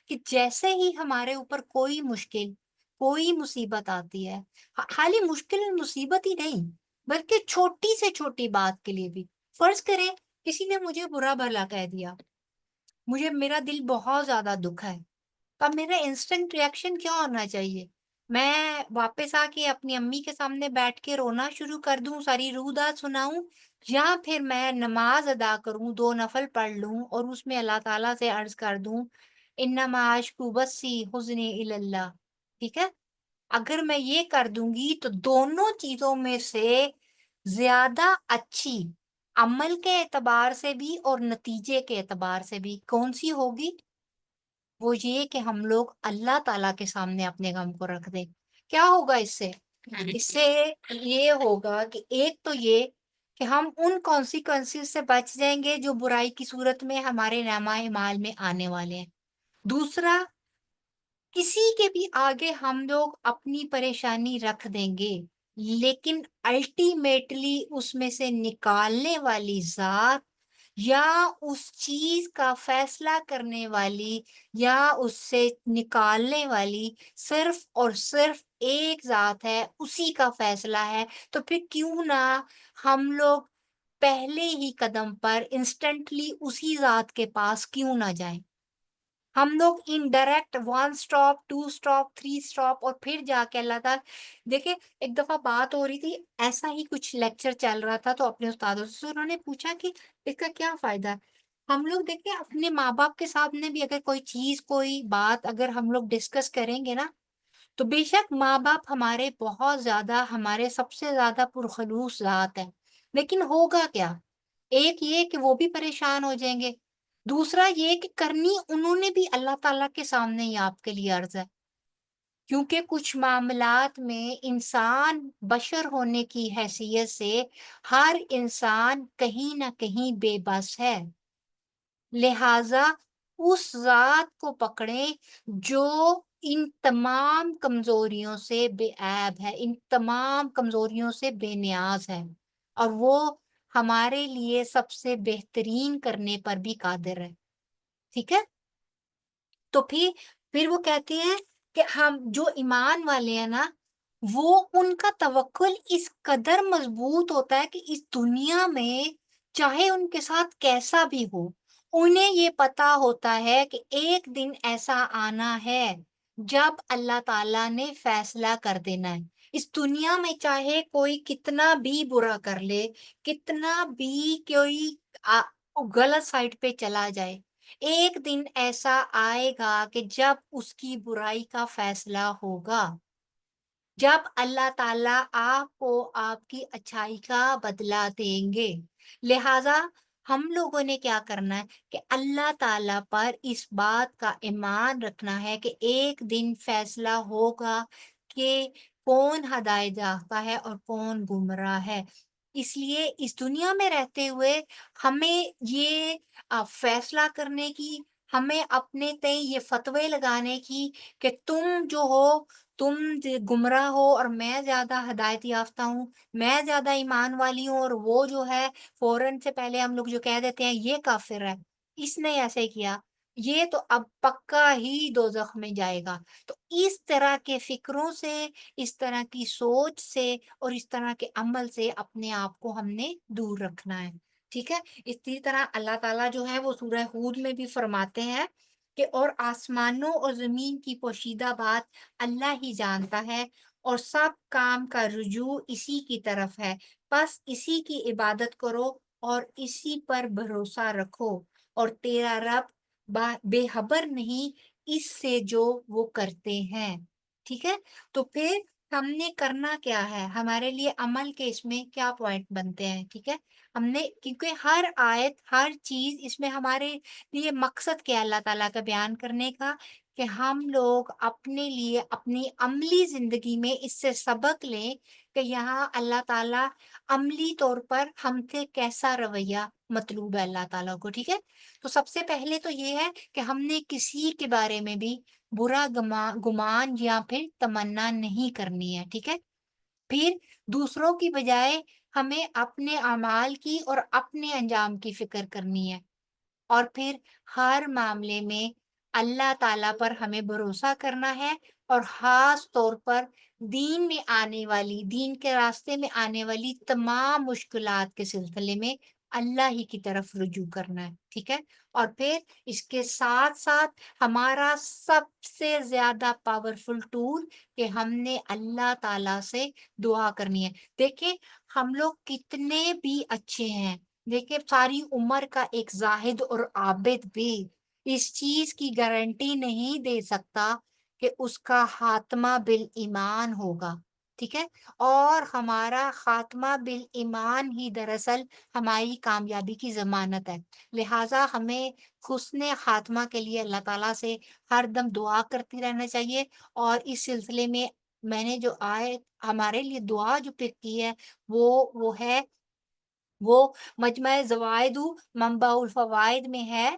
کہ جیسے ہی ہمارے اوپر کوئی مشکل، کوئی مصیبت آتی ہے، خالی مشکل اور مصیبت ہی نہیں بلکہ چھوٹی سے چھوٹی بات کے لیے بھی، فرض کریں کسی نے مجھے برا بھلا کہہ دیا، میرا دل بہت زیادہ دکھا ہے، تب میرا انسٹنٹ ریئیکشن کیا ہونا چاہیے؟ میں واپس آ کے اپنی امی کے سامنے بیٹھ کے رونا شروع کر دوں، ساری رودات سناؤں، یا پھر میں نماز ادا کروں، 2 نفل پڑھ لوں اور اس میں اللہ تعالیٰ سے عرض کر دوں انما اشکو بسی حزنی الی اللہ؟ ٹھیک ہے، اگر میں یہ کر دوں گی تو دونوں چیزوں میں سے زیادہ اچھی عمل کے اعتبار سے بھی اور نتیجے کے اعتبار سے بھی کون سی ہوگی؟ وہ یہ کہ ہم لوگ اللہ تعالیٰ کے سامنے اپنے غم کو رکھ دیں۔ کیا ہوگا اس سے؟ اس سے یہ ہوگا کہ ایک تو یہ کہ ہم ان کانسیکوینسز سے بچ جائیں گے جو برائی کی صورت میں ہمارے نامہ اعمال میں آنے والے ہیں۔ دوسرا، کسی کے بھی آگے ہم لوگ اپنی پریشانی رکھ دیں گے، لیکن الٹیمیٹلی اس میں سے نکالنے والی ذات یا اس چیز کا فیصلہ کرنے والی یا اس سے نکالنے والی صرف اور صرف ایک ذات ہے، اسی کا فیصلہ ہے۔ تو پھر کیوں نہ ہم لوگ پہلے ہی قدم پر انسٹنٹلی اسی ذات کے پاس کیوں نہ جائیں؟ ہم لوگ انڈائریکٹ 1 سٹاپ 2 سٹاپ 3 سٹاپ اور پھر جا کے اللہ تعالیٰ۔ دیکھیں، ایک دفعہ بات ہو رہی تھی، ایسا ہی کچھ لیکچر چل رہا تھا، تو اپنے استادوں سے انہوں نے پوچھا کہ اس کا کیا فائدہ ہے؟ ہم لوگ دیکھیں اپنے ماں باپ کے سامنے بھی اگر کوئی چیز، کوئی بات اگر ہم لوگ ڈسکس کریں گے نا، تو بے شک ماں باپ ہمارے بہت زیادہ، ہمارے سب سے زیادہ پرخلوص ذات ہے، لیکن ہوگا کیا؟ ایک یہ کہ وہ بھی پریشان ہو جائیں گے، دوسرا یہ کہ کرنی انہوں نے بھی اللہ تعالیٰ کے سامنے ہی آپ کے لیے عرض ہے، کیونکہ کچھ معاملات میں انسان بشر ہونے کی حیثیت سے ہر انسان کہیں نہ کہیں بے بس ہے، لہٰذا اس ذات کو پکڑیں جو ان تمام کمزوریوں سے بے عیب ہے، ان تمام کمزوریوں سے بے نیاز ہے، اور وہ ہمارے لیے سب سے بہترین کرنے پر بھی قادر ہے۔ ٹھیک ہے، تو پھر وہ کہتے ہیں کہ ہم جو ایمان والے ہیں نا، وہ ان کا توکل اس قدر مضبوط ہوتا ہے کہ اس دنیا میں چاہے ان کے ساتھ کیسا بھی ہو، انہیں یہ پتا ہوتا ہے کہ ایک دن ایسا آنا ہے جب اللہ تعالیٰ نے فیصلہ کر دینا ہے۔ اس دنیا میں چاہے کوئی کتنا بھی برا کر لے، کتنا بھی کوئی غلط سائٹ پہ چلا جائے، ایک دن ایسا آئے گا کہ جب اس کی برائی کا فیصلہ ہوگا، جب اللہ تعالیٰ آپ کو آپ کی اچھائی کا بدلہ دیں گے۔ لہٰذا ہم لوگوں نے کیا کرنا ہے کہ اللہ تعالیٰ پر اس بات کا ایمان رکھنا ہے کہ ایک دن فیصلہ ہوگا کہ کون ہدایت یافتہ ہے اور کون گمراہ ہے۔ اس لیے اس دنیا میں رہتے ہوئے ہمیں یہ فیصلہ کرنے کی، ہمیں اپنے تئیں یہ فتوے لگانے کی کہ تم جو ہو تم گمراہ ہو اور میں زیادہ ہدایت یافتہ ہوں، میں زیادہ ایمان والی ہوں، اور وہ جو ہے فوراً سے پہلے ہم لوگ جو کہہ دیتے ہیں یہ کافر ہے، اس نے ایسے کیا، یہ تو اب پکا ہی دوزخ میں جائے گا۔ تو اس طرح کے فکروں سے، اس طرح کی سوچ سے اور اس طرح کے عمل سے اپنے آپ کو ہم نے دور رکھنا ہے، ٹھیک ہے۔ اسی طرح اللہ تعالیٰ جو ہے وہ سورہ ہود میں بھی فرماتے ہیں کہ اور آسمانوں اور زمین کی پوشیدہ بات اللہ ہی جانتا ہے اور سب کام کا رجوع اسی کی طرف ہے، بس اسی کی عبادت کرو اور اسی پر بھروسہ رکھو، اور تیرا رب بے خبر نہیں اس سے جو وہ کرتے ہیں، ٹھیک ہے۔ تو پھر ہم نے کرنا کیا ہے، ہمارے لیے عمل کے اس میں کیا پوائنٹ بنتے ہیں، ٹھیک ہے۔ ہم نے کیونکہ ہر آیت ہر چیز اس میں ہمارے لیے مقصد کیا اللہ تعالیٰ کا بیان کرنے کا، کہ ہم لوگ اپنے لیے اپنی عملی زندگی میں اس سے سبق لیں کہ یہاں اللہ تعالیٰ عملی طور پر ہم سے کیسا رویہ مطلوب ہے اللہ تعالیٰ کو، ٹھیک ہے۔ تو سب سے پہلے تو یہ ہے کہ ہم نے کسی کے بارے میں بھی برا گمان یا پھر تمنا نہیں کرنی ہے، ٹھیک ہے۔ پھر دوسروں کی بجائے ہمیں اپنے اعمال کی اور اپنے انجام کی فکر کرنی ہے، اور پھر ہر معاملے میں اللہ تعالیٰ پر ہمیں بھروسہ کرنا ہے، اور خاص طور پر دین میں آنے والی، دین کے راستے میں آنے والی تمام مشکلات کے سلسلے میں اللہ ہی کی طرف رجوع کرنا ہے، ٹھیک ہے۔ اور پھر اس کے ساتھ ساتھ ہمارا سب سے زیادہ پاورفل ٹول کہ ہم نے اللہ تعالیٰ سے دعا کرنی ہے۔ دیکھیں ہم لوگ کتنے بھی اچھے ہیں، دیکھیں ساری عمر کا ایک زاہد اور عابد بھی اس چیز کی گارنٹی نہیں دے سکتا کہ اس کا خاتمہ بالایمان ہوگا، ٹھیک ہے۔ اور ہمارا خاتمہ بالایمان ہی دراصل ہماری کامیابی کی ضمانت ہے، لہٰذا ہمیں حسن خاتمہ کے لیے اللہ تعالیٰ سے ہر دم دعا کرتے رہنا چاہیے۔ اور اس سلسلے میں نے جو آئے ہمارے لیے دعا جو پک کی ہے وہ ہے، وہ مجمع زوائد منبع الفوائد میں ہے،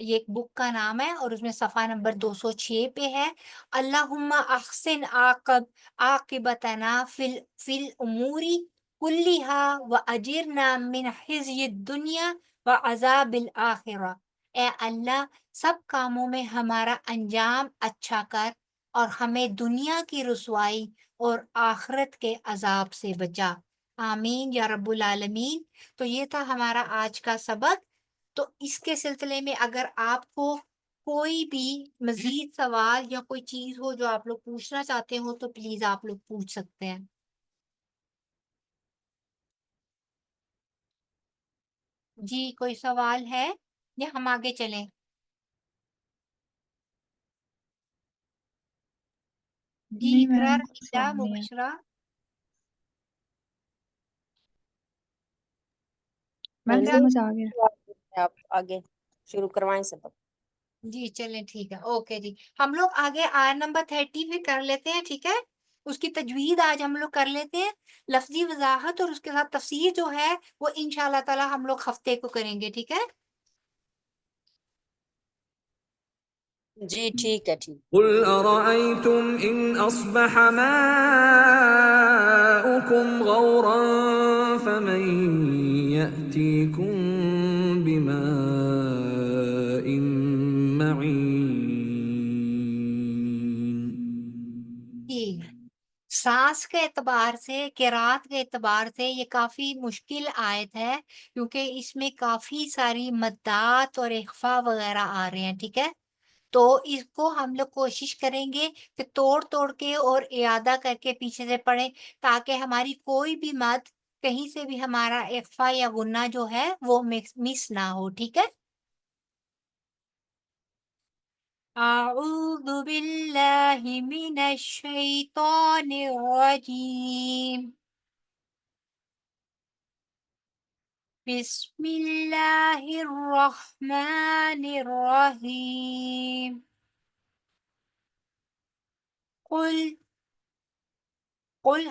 یہ ایک بک کا نام ہے اور اس میں صفحہ نمبر 206 پہ ہے۔ اللہم احسن عاقبتنا فی الامور کلہا واجرنا من خزی الدنیا وعذاب الاخرہ۔ اے اللہ سب کاموں میں ہمارا انجام اچھا کر اور ہمیں دنیا کی رسوائی اور آخرت کے عذاب سے بچا، آمین یا رب العالمین۔ تو یہ تھا ہمارا آج کا سبق۔ تو اس کے سلسلے میں اگر آپ کو کوئی بھی مزید سوال یا کوئی چیز ہو جو آپ لوگ پوچھنا چاہتے ہو تو پلیز آپ لوگ پوچھ سکتے ہیں۔ جی کوئی سوال ہے یا ہم آگے چلیں؟ جی نہیں اقرا، میم رحیدہ، سوال نہیں ہے۔ مبشرہ۔ میم اقرا، سمجھ آ گیا۔ آپ آگے شروع کروائیں سبق۔ جی چلیں ٹھیک ہے، اوکے جی۔ ہم لوگ آگے آیت نمبر 30 پہ کر لیتے ہیں، ٹھیک ہے۔ اس کی تجوید آج ہم لوگ کر لیتے ہیں، لفظی وضاحت اور اس کے ساتھ تفسیر جو ہے وہ انشاءاللہ تعالی ہم لوگ ہفتے کو کریں گے، ٹھیک ہے۔ جی ٹھیک ہے، ٹھیک۔ قل أرأيتم إن أصبح ماؤكم غورا فمن يأتيكم بماء معين۔ جی سانس کے اعتبار سے، قرات کے اعتبار سے یہ کافی مشکل آیت ہے، کیونکہ اس میں کافی ساری مدات اور اخفا وغیرہ آ رہے ہیں، ٹھیک ہے۔ تو اس کو ہم لوگ کوشش کریں گے کہ توڑ توڑ کے اور اعادہ کر کے پیچھے سے پڑھیں، تاکہ ہماری کوئی بھی مد کہیں سے بھی ہمارا اخفا یا غنہ جو ہے وہ مس نہ ہو، ٹھیک ہے۔ أعوذ بالله من الشيطان الرجيم بسم الله الرحمن الرحيم قل قل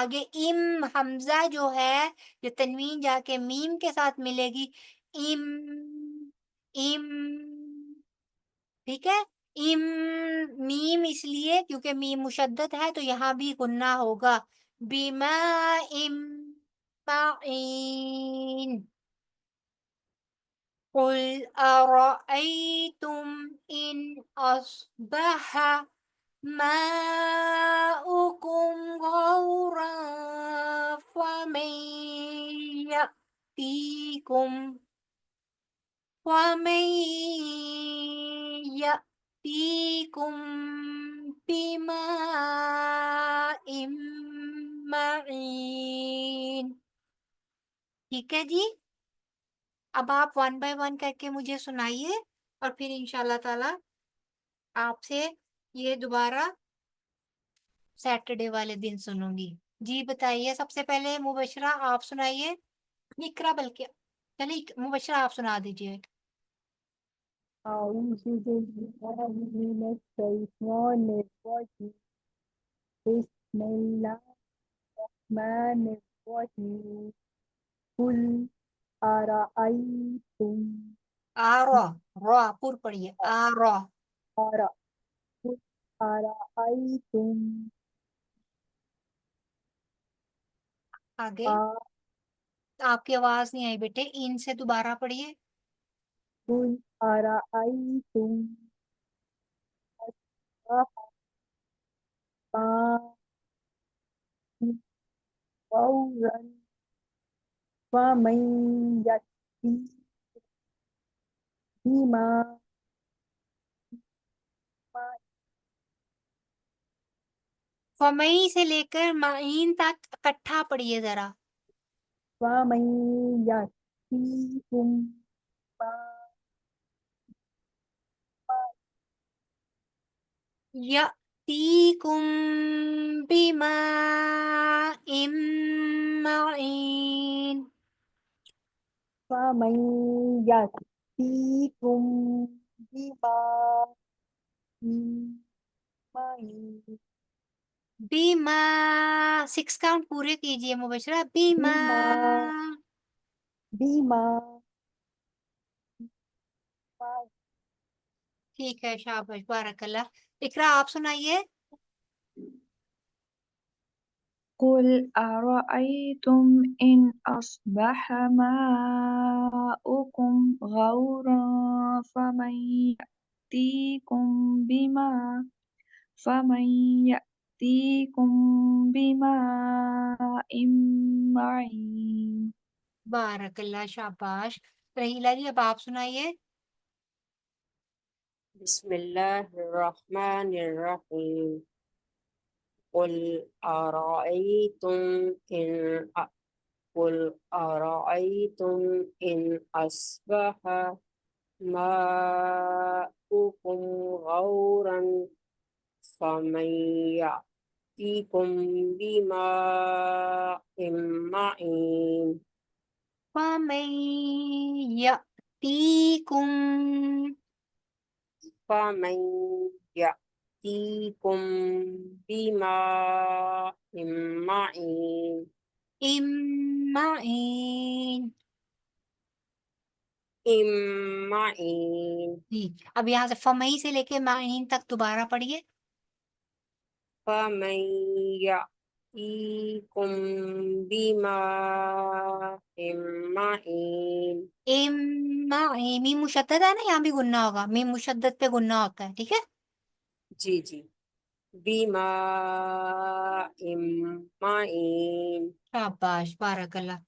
آگے ام حمزہ جو ہے جو تنوین جا کے میم کے ساتھ ملے گی ام ام ٹھیک ہے ام میم اس لیے کیونکہ میم مشدد ہے تو یہاں بھی غنہ ہوگا بما ام معین قل أرأيتم إن أصبح ماؤكم غورا فمن يأتيكم بماء معين ٹھیک ہے جی اب آپ 1 بائی 1 کر کے مجھے سنائیے اور پھر انشاءاللہ تعالی آپ سے یہ دوبارہ سیٹرڈے والے دن سنوں گی جی بتائیے سب سے پہلے مبشرہ آپ سنائیے اقرا بلکہ چلیے مبشرہ آپ سنا دیجیے أعوذ بالله من الشيطان الرجيم بسم الله الرحمن الرحيم قل أرأيتم را پور پڑھیے قل أرأيتم آگے آپ کی آواز نہیں آئی بیٹے ان سے دوبارہ پڑھیے قل أرأيتم غورا فمن يأتي بما فمئی سے لے کر معین تک اکٹھا پڑھیے ذرا فمن يأتيكم یأتیکم بماء معین فمن يأتيكم بماء معين بیما 6 کاؤنٹ پورے کیجئے مبشرہ بیما بما ٹھیک ہے شاباش بارک اللہ اقرا آپ سنائیے قل أرأيتم إن أصبح ماؤكم غورا فمن يأتيكم بماء معين بارک اللہ شاباش رحیلہ جی اب آپ سنائیے بسم اللہ الرحمن الرحیم قل أرأيتم إن أصبح ماؤكم غورا فمن يأتيكم بماء معين فمن یأتیکم فمن يأتيكم بماء معين معين جی اب یہاں سے فمئی سے لے کے معین تک دوبارہ پڑھیے فمن يأتيكم بماء معين معین میم مشدد ہے نا یہاں بھی گننا ہوگا میم مشدد پہ گننا ہوتا ہے ٹھیک ہے جی جی بماء معين شاباش بارک اللہ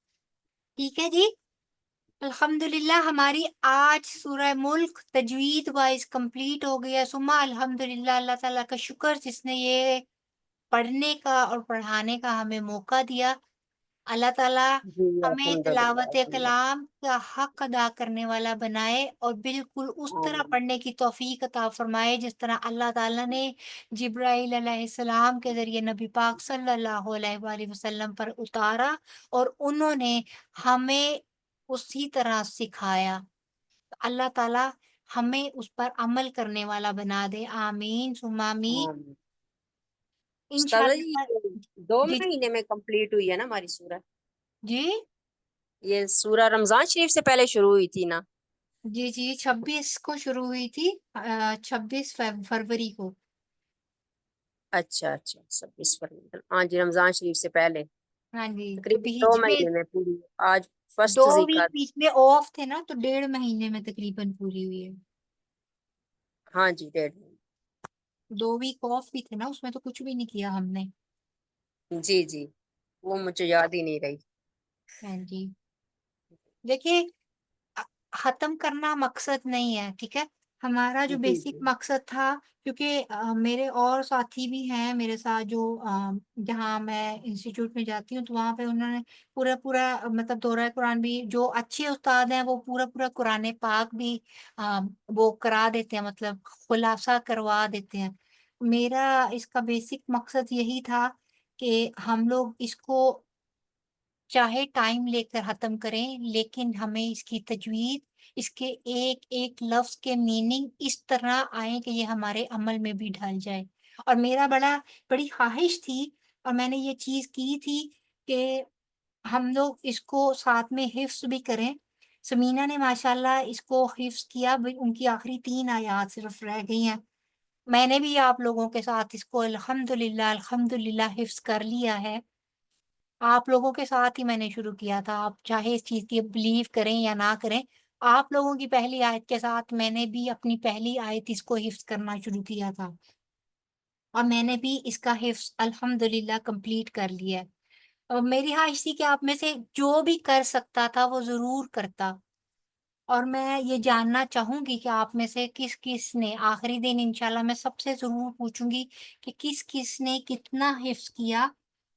ٹھیک ہے جی الحمدللہ ہماری آج سورہ ملک تجوید وائز کمپلیٹ ہو گیا ثم الحمدللہ اللہ تعالیٰ کا شکر جس نے یہ پڑھنے کا اور پڑھانے کا ہمیں موقع دیا اللہ تعالیٰ جی ہمیں الحمدللہ تلاوت کلام کا حق ادا کرنے والا بنائے اور بالکل اس طرح آمین پڑھنے کی توفیق عطا فرمائے جس طرح اللہ تعالیٰ نے جبرائیل علیہ السلام کے ذریعے نبی پاک صلی اللہ علیہ وآلہ وسلم پر اتارا اور انہوں نے ہمیں اسی طرح سکھایا اللہ تعالیٰ ہمیں اس پر عمل کرنے والا بنا دے آمین ثم آمین آمین استاذہ جی انشاءاللہ. یہ 2 جی مہینے میں کمپلیٹ ہوئی ہے نا ہماری سورہ؟ جی یہ سورہ رمضان شریف سے پہلے شروع ہوئی تھی نا؟ جی جی 26 کو شروع ہوئی تھی، 26 فروری کو. اچھا اچھا 26 فروری، ہاں جی رمضان شریف سے پہلے ہاں جی تو تقریباً 2 بیچ میں مہینے میں پوری. آج 2 1 ذی ویک القعدہ. بیچ میں آف تھے نا، تو 1.5 مہینے میں تقریباً پوری ہوئی ہے. ہاں جی 1.5 مہینے. 2 ویک آف بھی تھے نا، اس میں تو کچھ بھی نہیں کیا ہم نے. جی جی وہ مجھے یاد ہی نہیں رہی. ہاں جی دیکھیے، ختم کرنا مقصد نہیں ہے، ٹھیک ہے. ہمارا جو جی بیسک جی مقصد تھا، کیونکہ میرے اور ساتھی بھی ہیں میرے ساتھ جو جہاں میں انسٹیٹیوٹ میں جاتی ہوں، تو وہاں پہ انہوں نے پورا پورا مطلب دورہ قرآن بھی، جو اچھے استاد ہیں وہ پورا پورا قرآن پاک بھی وہ کرا دیتے ہیں، مطلب خلاصہ کروا دیتے ہیں. میرا اس کا بیسک مقصد یہی تھا کہ ہم لوگ اس کو چاہے ٹائم لے کر ختم کریں، لیکن ہمیں اس کی تجوید، اس کے ایک ایک لفظ کے میننگ اس طرح آئے کہ یہ ہمارے عمل میں بھی ڈھل جائے. اور میرا بڑی خواہش تھی، اور میں نے یہ چیز کی تھی کہ ہم لوگ اس کو ساتھ میں حفظ بھی کریں. سمینہ نے ماشاءاللہ اس کو حفظ کیا، ان کی آخری 3 آیات صرف رہ گئی ہیں. میں نے بھی آپ لوگوں کے ساتھ اس کو الحمدللہ حفظ کر لیا ہے. آپ لوگوں کے ساتھ ہی میں نے شروع کیا تھا، آپ چاہے اس چیز کی بلیو کریں یا نہ کریں. آپ لوگوں کی پہلی آیت کے ساتھ میں نے بھی اپنی پہلی آیت اس کو حفظ کرنا شروع کیا تھا، اور میں نے بھی اس کا حفظ الحمدللہ کمپلیٹ کر لیا ہے. اور میری خواہش تھی کہ آپ میں سے جو بھی کر سکتا تھا وہ ضرور کرتا. اور میں یہ جاننا چاہوں گی کہ آپ میں سے کس کس نے آخری دن، انشاءاللہ میں سب سے ضرور پوچھوں گی کہ کس کس نے کتنا حفظ کیا،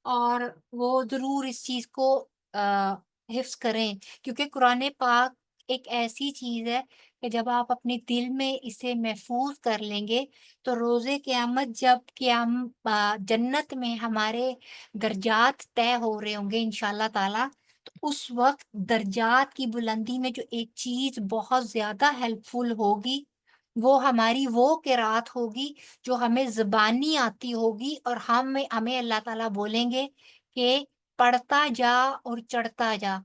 اور وہ ضرور اس چیز کو حفظ کریں. کیونکہ قرآن پاک ایک ایسی چیز ہے کہ جب آپ اپنے دل میں اسے محفوظ کر لیں گے، تو روز قیامت جب جنت میں ہمارے درجات طے ہو رہے ہوں گے انشاءاللہ تعالی، تو اس وقت درجات کی بلندی میں جو ایک چیز بہت زیادہ ہیلپ فل ہوگی، وہ ہماری وہ قرات ہوگی جو ہمیں زبانی آتی ہوگی، اور ہمیں اللہ تعالیٰ بولیں گے کہ پڑھتا جا اور چڑھتا جا.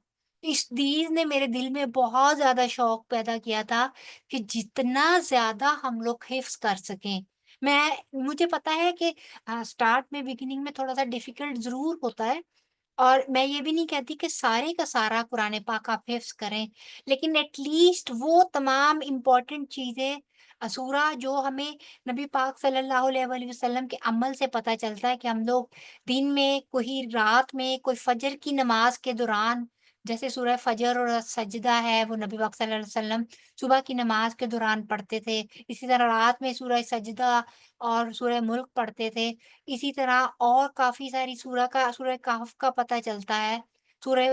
اس چیز نے میرے دل میں بہت زیادہ شوق پیدا کیا تھا کہ جتنا زیادہ ہم لوگ حفظ کر سکیں. مجھے پتا ہے کہ سٹارٹ میں بگننگ میں تھوڑا سا ڈیفیکلٹ ضرور ہوتا ہے، اور میں یہ بھی نہیں کہتی کہ سارے کا سارا قرآن پاک آپ حفظ کریں، لیکن ایٹ لیسٹ وہ تمام امپورٹنٹ چیزیں سورہ جو ہمیں نبی پاک صلی اللہ علیہ وآلہ وسلم کے عمل سے پتہ چلتا ہے کہ ہم لوگ دن میں، کوئی رات میں، کوئی فجر کی نماز کے دوران، جیسے سورہ فجر اور سجدہ ہے وہ نبی پاک صلی اللہ علیہ وسلم صبح کی نماز کے دوران پڑھتے تھے. اسی طرح رات میں سورہ سجدہ اور سورہ ملک پڑھتے تھے. اسی طرح اور کافی ساری سورہ کہف کا پتہ چلتا ہے، سورہ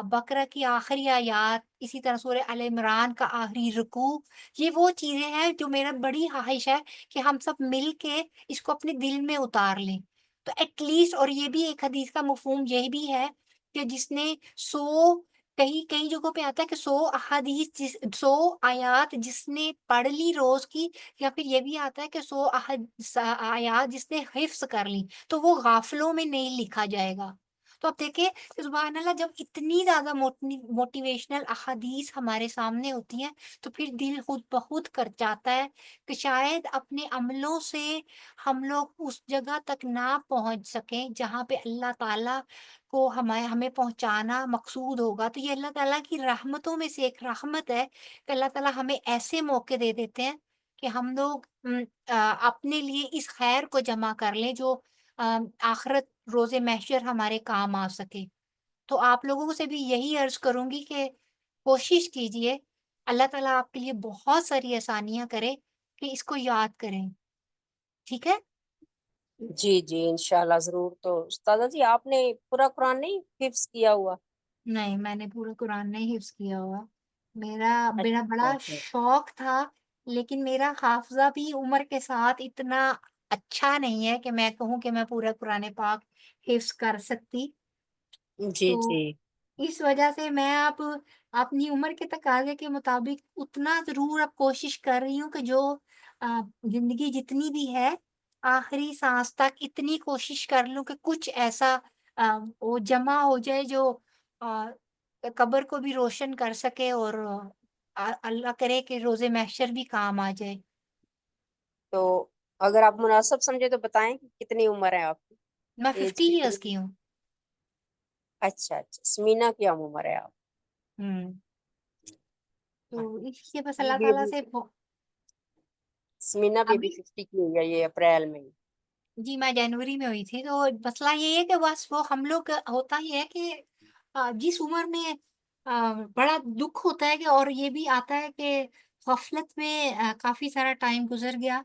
بقرہ کی آخری آیات، اسی طرح سورہ آل عمران کا آخری رکوع. یہ وہ چیزیں ہیں جو میرا بڑی خواہش ہے کہ ہم سب مل کے اس کو اپنے دل میں اتار لیں. تو ایٹ لیسٹ، اور یہ بھی ایک حدیث کا مفہوم یہ بھی ہے کہ جس نے 100، کئی جگہوں پہ آتا ہے کہ 100 آیات جس نے پڑھ لی روز کی، یا پھر یہ بھی آتا ہے کہ 100 آیات جس نے حفظ کر لی، تو وہ غافلوں میں نہیں لکھا جائے گا. تو اب دیکھیں کہ سبحان اللہ، جب اتنی زیادہ موٹیویشنل احادیث ہمارے سامنے ہوتی ہیں، تو پھر دل خود بخود کر جاتا ہے کہ شاید اپنے عملوں سے ہم لوگ اس جگہ تک نہ پہنچ سکیں جہاں پہ اللہ تعالیٰ کو ہمیں پہنچانا مقصود ہوگا. تو یہ اللہ تعالیٰ کی رحمتوں میں سے ایک رحمت ہے کہ اللہ تعالیٰ ہمیں ایسے موقع دے دیتے ہیں کہ ہم لوگ اپنے لیے اس خیر کو جمع کر لیں جو آخرت روز محشر ہمارے کام آ سکے. تو آپ لوگوں سے بھی یہی عرض کروں گی کہ کوشش کیجئے، اللہ تعالیٰ آپ کے لیے بہت ساری آسانیاں کرے کہ اس کو یاد کریں. ٹھیک ہے؟ جی جی انشاءاللہ ضرور. تو استاذہ جی آپ نے پورا قرآن نہیں حفظ کیا ہوا؟ نہیں، میں نے پورا قرآن نہیں حفظ کیا ہوا. میرا اچھا بڑا اچھا. شوق تھا، لیکن میرا حافظہ بھی عمر کے ساتھ اتنا اچھا نہیں ہے کہ میں کہوں کہ میں پورا قرآن پاک حفظ کر سکتی. جی تو جی اس وجہ سے میں اب اپنی عمر کے تقاضے کے مطابق اتنا ضرور اب کوشش کر رہی ہوں کہ جو زندگی جتنی بھی ہے آخری سانس تک اتنی کوشش کر لوں کہ کچھ ایسا وہ جمع ہو جائے جو قبر کو بھی روشن کر سکے اور اللہ کرے کہ روز محشر بھی کام آ جائے۔ تو اگر آپ مناسب سمجھے تو بتائیں کہ کتنی عمر ہے آپ کی؟ میں ایج 50 کتنی ایئرس ہے؟ کی ہوں۔ اچھا اچھا، سمینا کی ہم عمر ہے آپ؟ تو اس لیے بس یہ اللہ بھی تعالیٰ ابھی سے سمینا بھی ابھی ابھی 50 کی ہوئی ہے، یہ اپریل میں ہی۔ جی میں جنوری میں ہوئی تھی، تو مسئلہ یہ ہے کہ بس وہ ہم لوگ ہوتا ہی ہے کہ جس عمر میں بڑا دکھ ہوتا ہے کہ اور یہ بھی آتا ہے کہ غفلت میں کافی سارا ٹائم گزر گیا،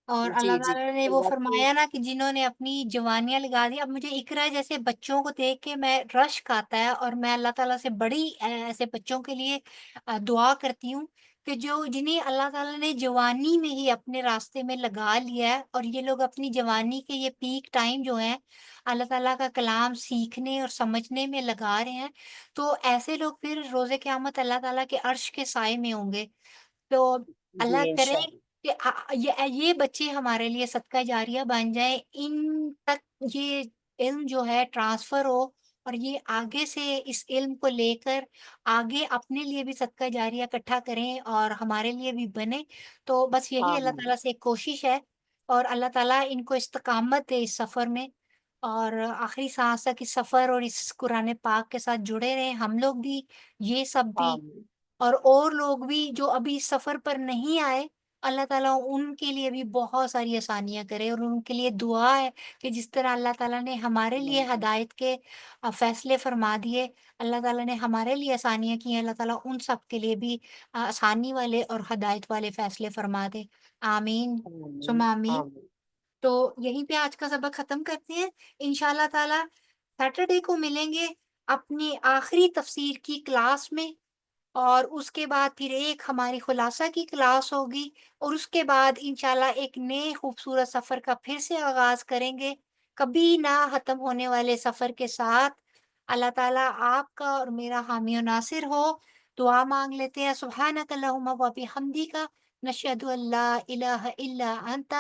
اور اللہ جی جی تعالیٰ نے وہ واقعی فرمایا نا کہ جنہوں نے اپنی جوانیاں لگا دی۔ اب مجھے اقرا جیسے بچوں کو دیکھ کے میں رشک آتا ہے، اور میں اللہ تعالیٰ سے بڑی ایسے بچوں کے لیے دعا کرتی ہوں کہ جو جنہیں اللہ تعالیٰ نے جوانی میں ہی اپنے راستے میں لگا لیا ہے، اور یہ لوگ اپنی جوانی کے یہ پیک ٹائم جو ہیں اللہ تعالیٰ کا کلام سیکھنے اور سمجھنے میں لگا رہے ہیں، تو ایسے لوگ پھر روز قیامت اللہ تعالیٰ کے عرش کے سائے میں ہوں گے۔ تو جی اللہ کرے انشاءاللہ۔ کہ یہ بچے ہمارے لیے صدقہ جاریہ بن جائیں، ان تک یہ علم جو ہے ٹرانسفر ہو، اور یہ آگے سے اس علم کو لے کر آگے اپنے لیے بھی صدقہ جاریہ اکٹھا کریں اور ہمارے لیے بھی بنے۔ تو بس یہی اللہ آمین تعالیٰ سے ایک کوشش ہے، اور اللہ تعالیٰ ان کو استقامت دے اس سفر میں، اور آخری سانس تک اس سفر اور اس قرآن پاک کے ساتھ جڑے رہیں ہم لوگ بھی، یہ سب بھی، آمین اور لوگ بھی جو ابھی اس سفر پر نہیں آئے، اللہ تعالیٰ ان کے لیے بھی بہت ساری آسانیاں کرے، اور ان کے لیے دعا ہے کہ جس طرح اللہ تعالیٰ نے ہمارے لیے ہدایت کے فیصلے فرما دیے، اللہ تعالیٰ نے ہمارے لیے آسانیاں کی ہیں، اللہ تعالیٰ ان سب کے لیے بھی آسانی والے اور ہدایت والے فیصلے فرما دے۔ آمین ثم آمین آمین۔ آمین۔ تو یہیں پہ آج کا سبق ختم کرتے ہیں، انشاءاللہ تعالیٰ سیٹرڈے کو ملیں گے اپنی آخری تفسیر کی کلاس میں، اور اس کے بعد پھر ایک ہماری خلاصہ کی کلاس ہوگی، اور اس کے بعد انشاءاللہ ایک نئے خوبصورت سفر کا پھر سے آغاز کریں گے، کبھی نہ ختم ہونے والے سفر کے ساتھ۔ اللہ تعالیٰ آپ کا اور میرا حامی و ناصر ہو۔ دعا مانگ لیتے ہیں، سبحانک اللہم و بحمدک، نشہد ان لا الہ الا انت،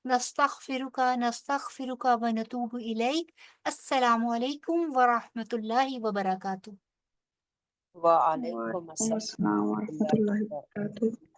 نستغفرک و نتوب الیک۔ السلام علیکم ورحمۃ اللہ وبرکاتہ۔ وعلیکم وعلیکم السلام السلام ورحمۃ ورحمۃ اللہ اللہ وبرکاتہ۔ وبرکاتہ۔